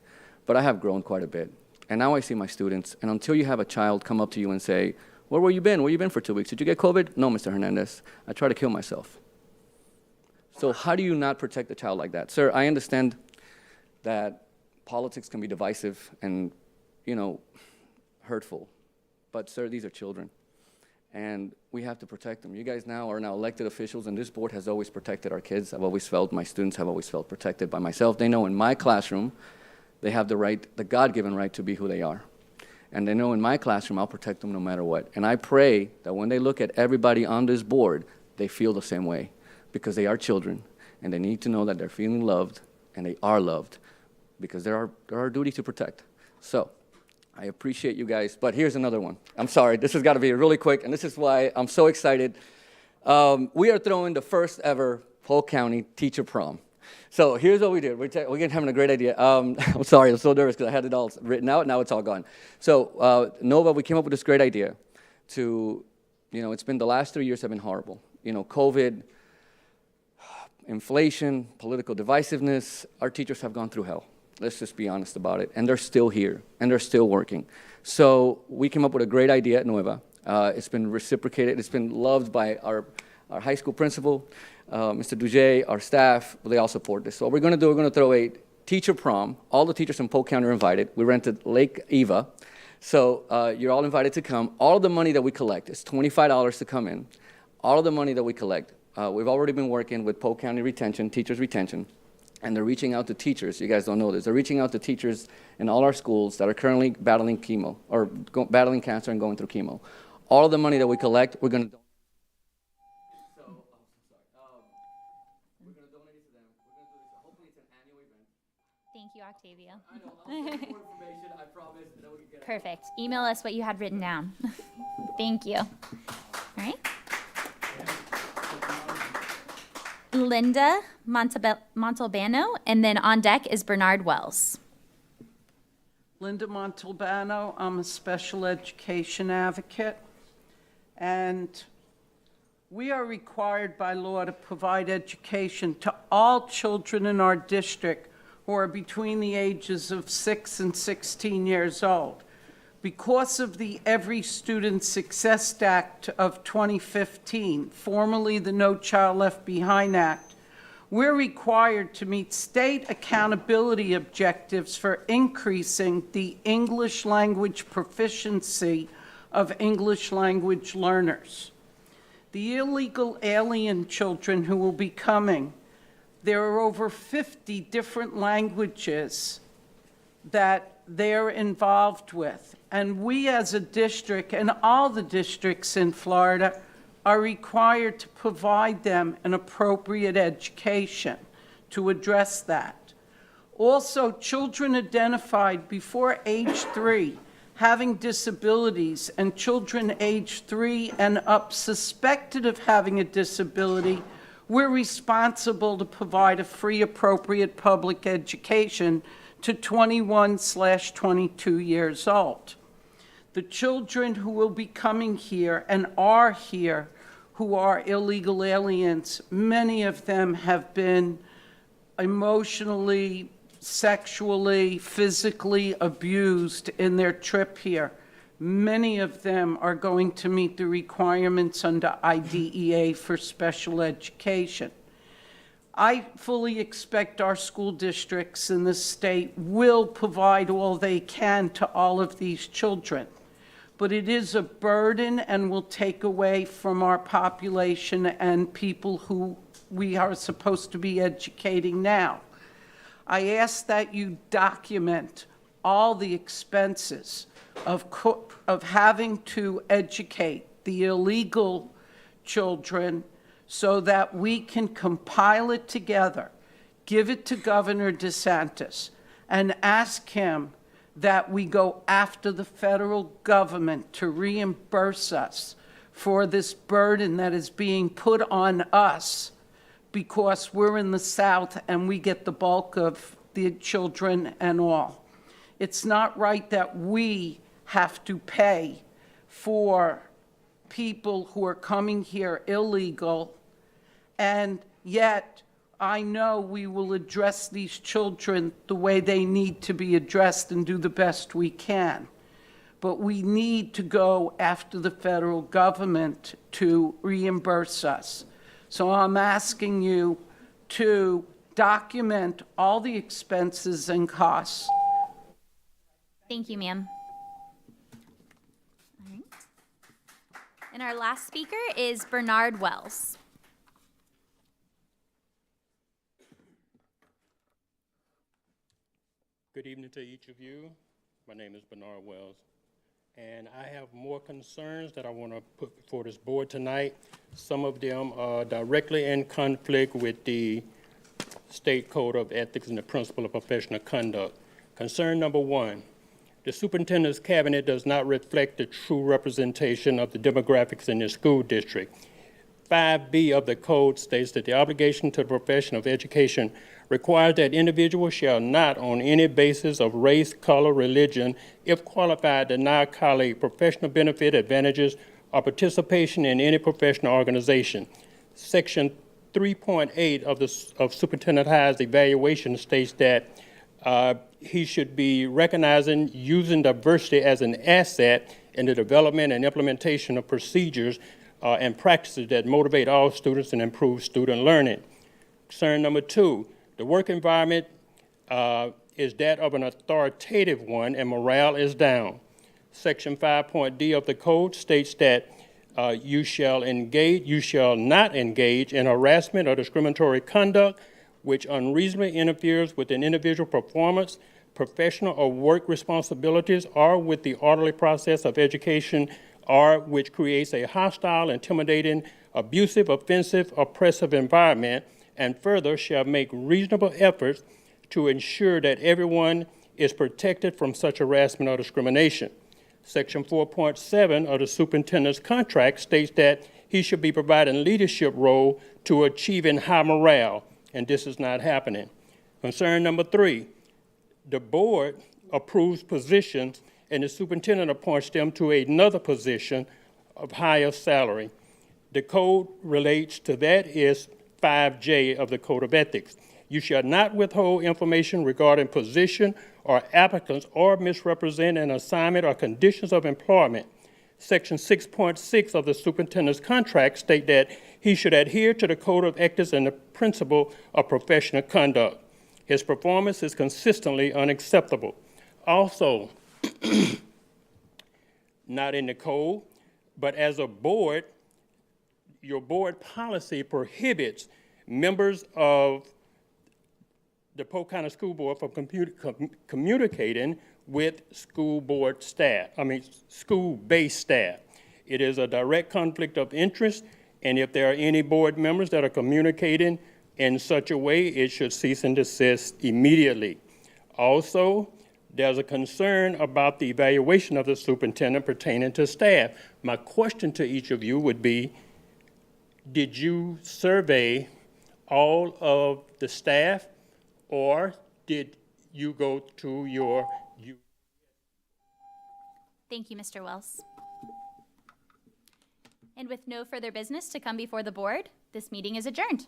but I have grown quite a bit. And now I see my students, and until you have a child come up to you and say, where were you been? Where you been for 2 weeks? Did you get COVID? No, Mr. Hernandez. I tried to kill myself. So how do you not protect a child like that? Sir, I understand that politics can be divisive and, hurtful, but sir, these are children. And we have to protect them. You guys are now elected officials, and this board has always protected our kids. I've always felt, my students have always felt protected by myself. They know in my classroom, they have the right, the God-given right to be who they are. And they know in my classroom, I'll protect them no matter what. And I pray that when they look at everybody on this board, they feel the same way, because they are children, and they need to know that they're feeling loved, and they are loved, because they're our duty to protect. So, I appreciate you guys, but here's another one. I'm sorry, this has got to be really quick, and this is why I'm so excited. We are throwing the first ever Polk County Teacher Prom. So here's what we did. We're having a great idea. I'm sorry, I'm so nervous because I had it all written out. Now it's all gone. So Nova, we came up with this great idea to, it's been the last 3 years have been horrible. COVID, inflation, political divisiveness, our teachers have gone through hell. Let's just be honest about it. And they're still here, and they're still working. So we came up with a great idea at Nueva. It's been reciprocated. It's been loved by our high school principal, Mr. Dujay, our staff. They all support this. So what we're going to do, we're going to throw a teacher prom. All the teachers in Polk County are invited. We rented Lake Eva. So you're all invited to come. All of the money that we collect, it's $25 to come in. All of the money that we collect, we've already been working with Polk County Retention, Teachers Retention, and they're reaching out to teachers. You guys don't know this. They're reaching out to teachers in all our schools that are currently battling chemo or battling cancer and going through chemo. All of the money that we collect, we're going to donate. So, we're going to donate it to them. We're going to do this. Hopefully, it's an annual event. Thank you, Octavia. I know. I'll send you more information. I promise. And then we can get Perfect. Email us what you had written down. Thank you. All right. Linda Montalbano, and then on deck is Bernard Wells. Linda Montalbano, I'm a special education advocate, and we are required by law to provide education to all children in our district who are between the ages of 6 and 16 years old. Because of the Every Student Success Act of 2015, formerly the No Child Left Behind Act, we're required to meet state accountability objectives for increasing the English language proficiency of English language learners. The illegal alien children who will be coming, there are over 50 different languages that they're involved with. And we as a district, and all the districts in Florida, are required to provide them an appropriate education to address that. Also, children identified before age 3 having disabilities and children age 3 and up suspected of having a disability, we're responsible to provide a free appropriate public education to 21/22 years old. The children who will be coming here and are here who are illegal aliens, many of them have been emotionally, sexually, physically abused in their trip here. Many of them are going to meet the requirements under IDEA for special education. I fully expect our school districts in the state will provide all they can to all of these children. But it is a burden and will take away from our population and people who we are supposed to be educating now. I ask that you document all the expenses of having to educate the illegal children so that we can compile it together, give it to Governor DeSantis, and ask him that we go after the federal government to reimburse us for this burden that is being put on us because we're in the South and we get the bulk of the children and all. It's not right that we have to pay for people who are coming here illegal, and yet I know we will address these children the way they need to be addressed and do the best we can. But we need to go after the federal government to reimburse us. So I'm asking you to document all the expenses and costs. Thank you, ma'am. All right. And our last speaker is Bernard Wells. Good evening to each of you. My name is Bernard Wells, and I have more concerns that I want to put before this board tonight. Some of them are directly in conflict with the State Code of Ethics and the Principle of Professional Conduct. Concern number one, The superintendent's cabinet does not reflect the true representation of the demographics in the school district. 5B of the code states that the obligation to the profession of education requires that individuals shall not, on any basis of race, color, religion, if qualified, deny a colleague professional benefit, advantages, or participation in any professional organization. Section 3.8 of Superintendent Hyde's evaluation states that he should be recognizing using diversity as an asset in the development and implementation of procedures and practices that motivate all students and improve student learning. Concern number 2, the work environment is that of an authoritative one and morale is down. Section 5.d of the code states that you shall not engage in harassment or discriminatory conduct which unreasonably interferes with an individual performance, professional or work responsibilities, or with the orderly process of education, or which creates a hostile, intimidating, abusive, offensive, oppressive environment, and further shall make reasonable efforts to ensure that everyone is protected from such harassment or discrimination. Section 4.7 of the superintendent's contract states that he should be providing leadership role to achieving high morale, and this is not happening. Concern number 3, the board approves positions and the superintendent appoints them to another position of higher salary. The code relates to that is 5J of the Code of Ethics. You shall not withhold information regarding position or applicants or misrepresent an assignment or conditions of employment. Section 6.6 of the superintendent's contract state that he should adhere to the Code of Ethics and the principle of professional conduct. His performance is consistently unacceptable. Also, not in the code, but as a board, your board policy prohibits members of the Polk County School Board from communicating with school-based staff. It is a direct conflict of interest, and if there are any board members that are communicating in such a way, it should cease and desist immediately. Also, there's a concern about the evaluation of the superintendent pertaining to staff. My question to each of you would be, did you survey all of the staff, or did you go to your... Thank you, Mr. Wells. And with no further business to come before the board, this meeting is adjourned.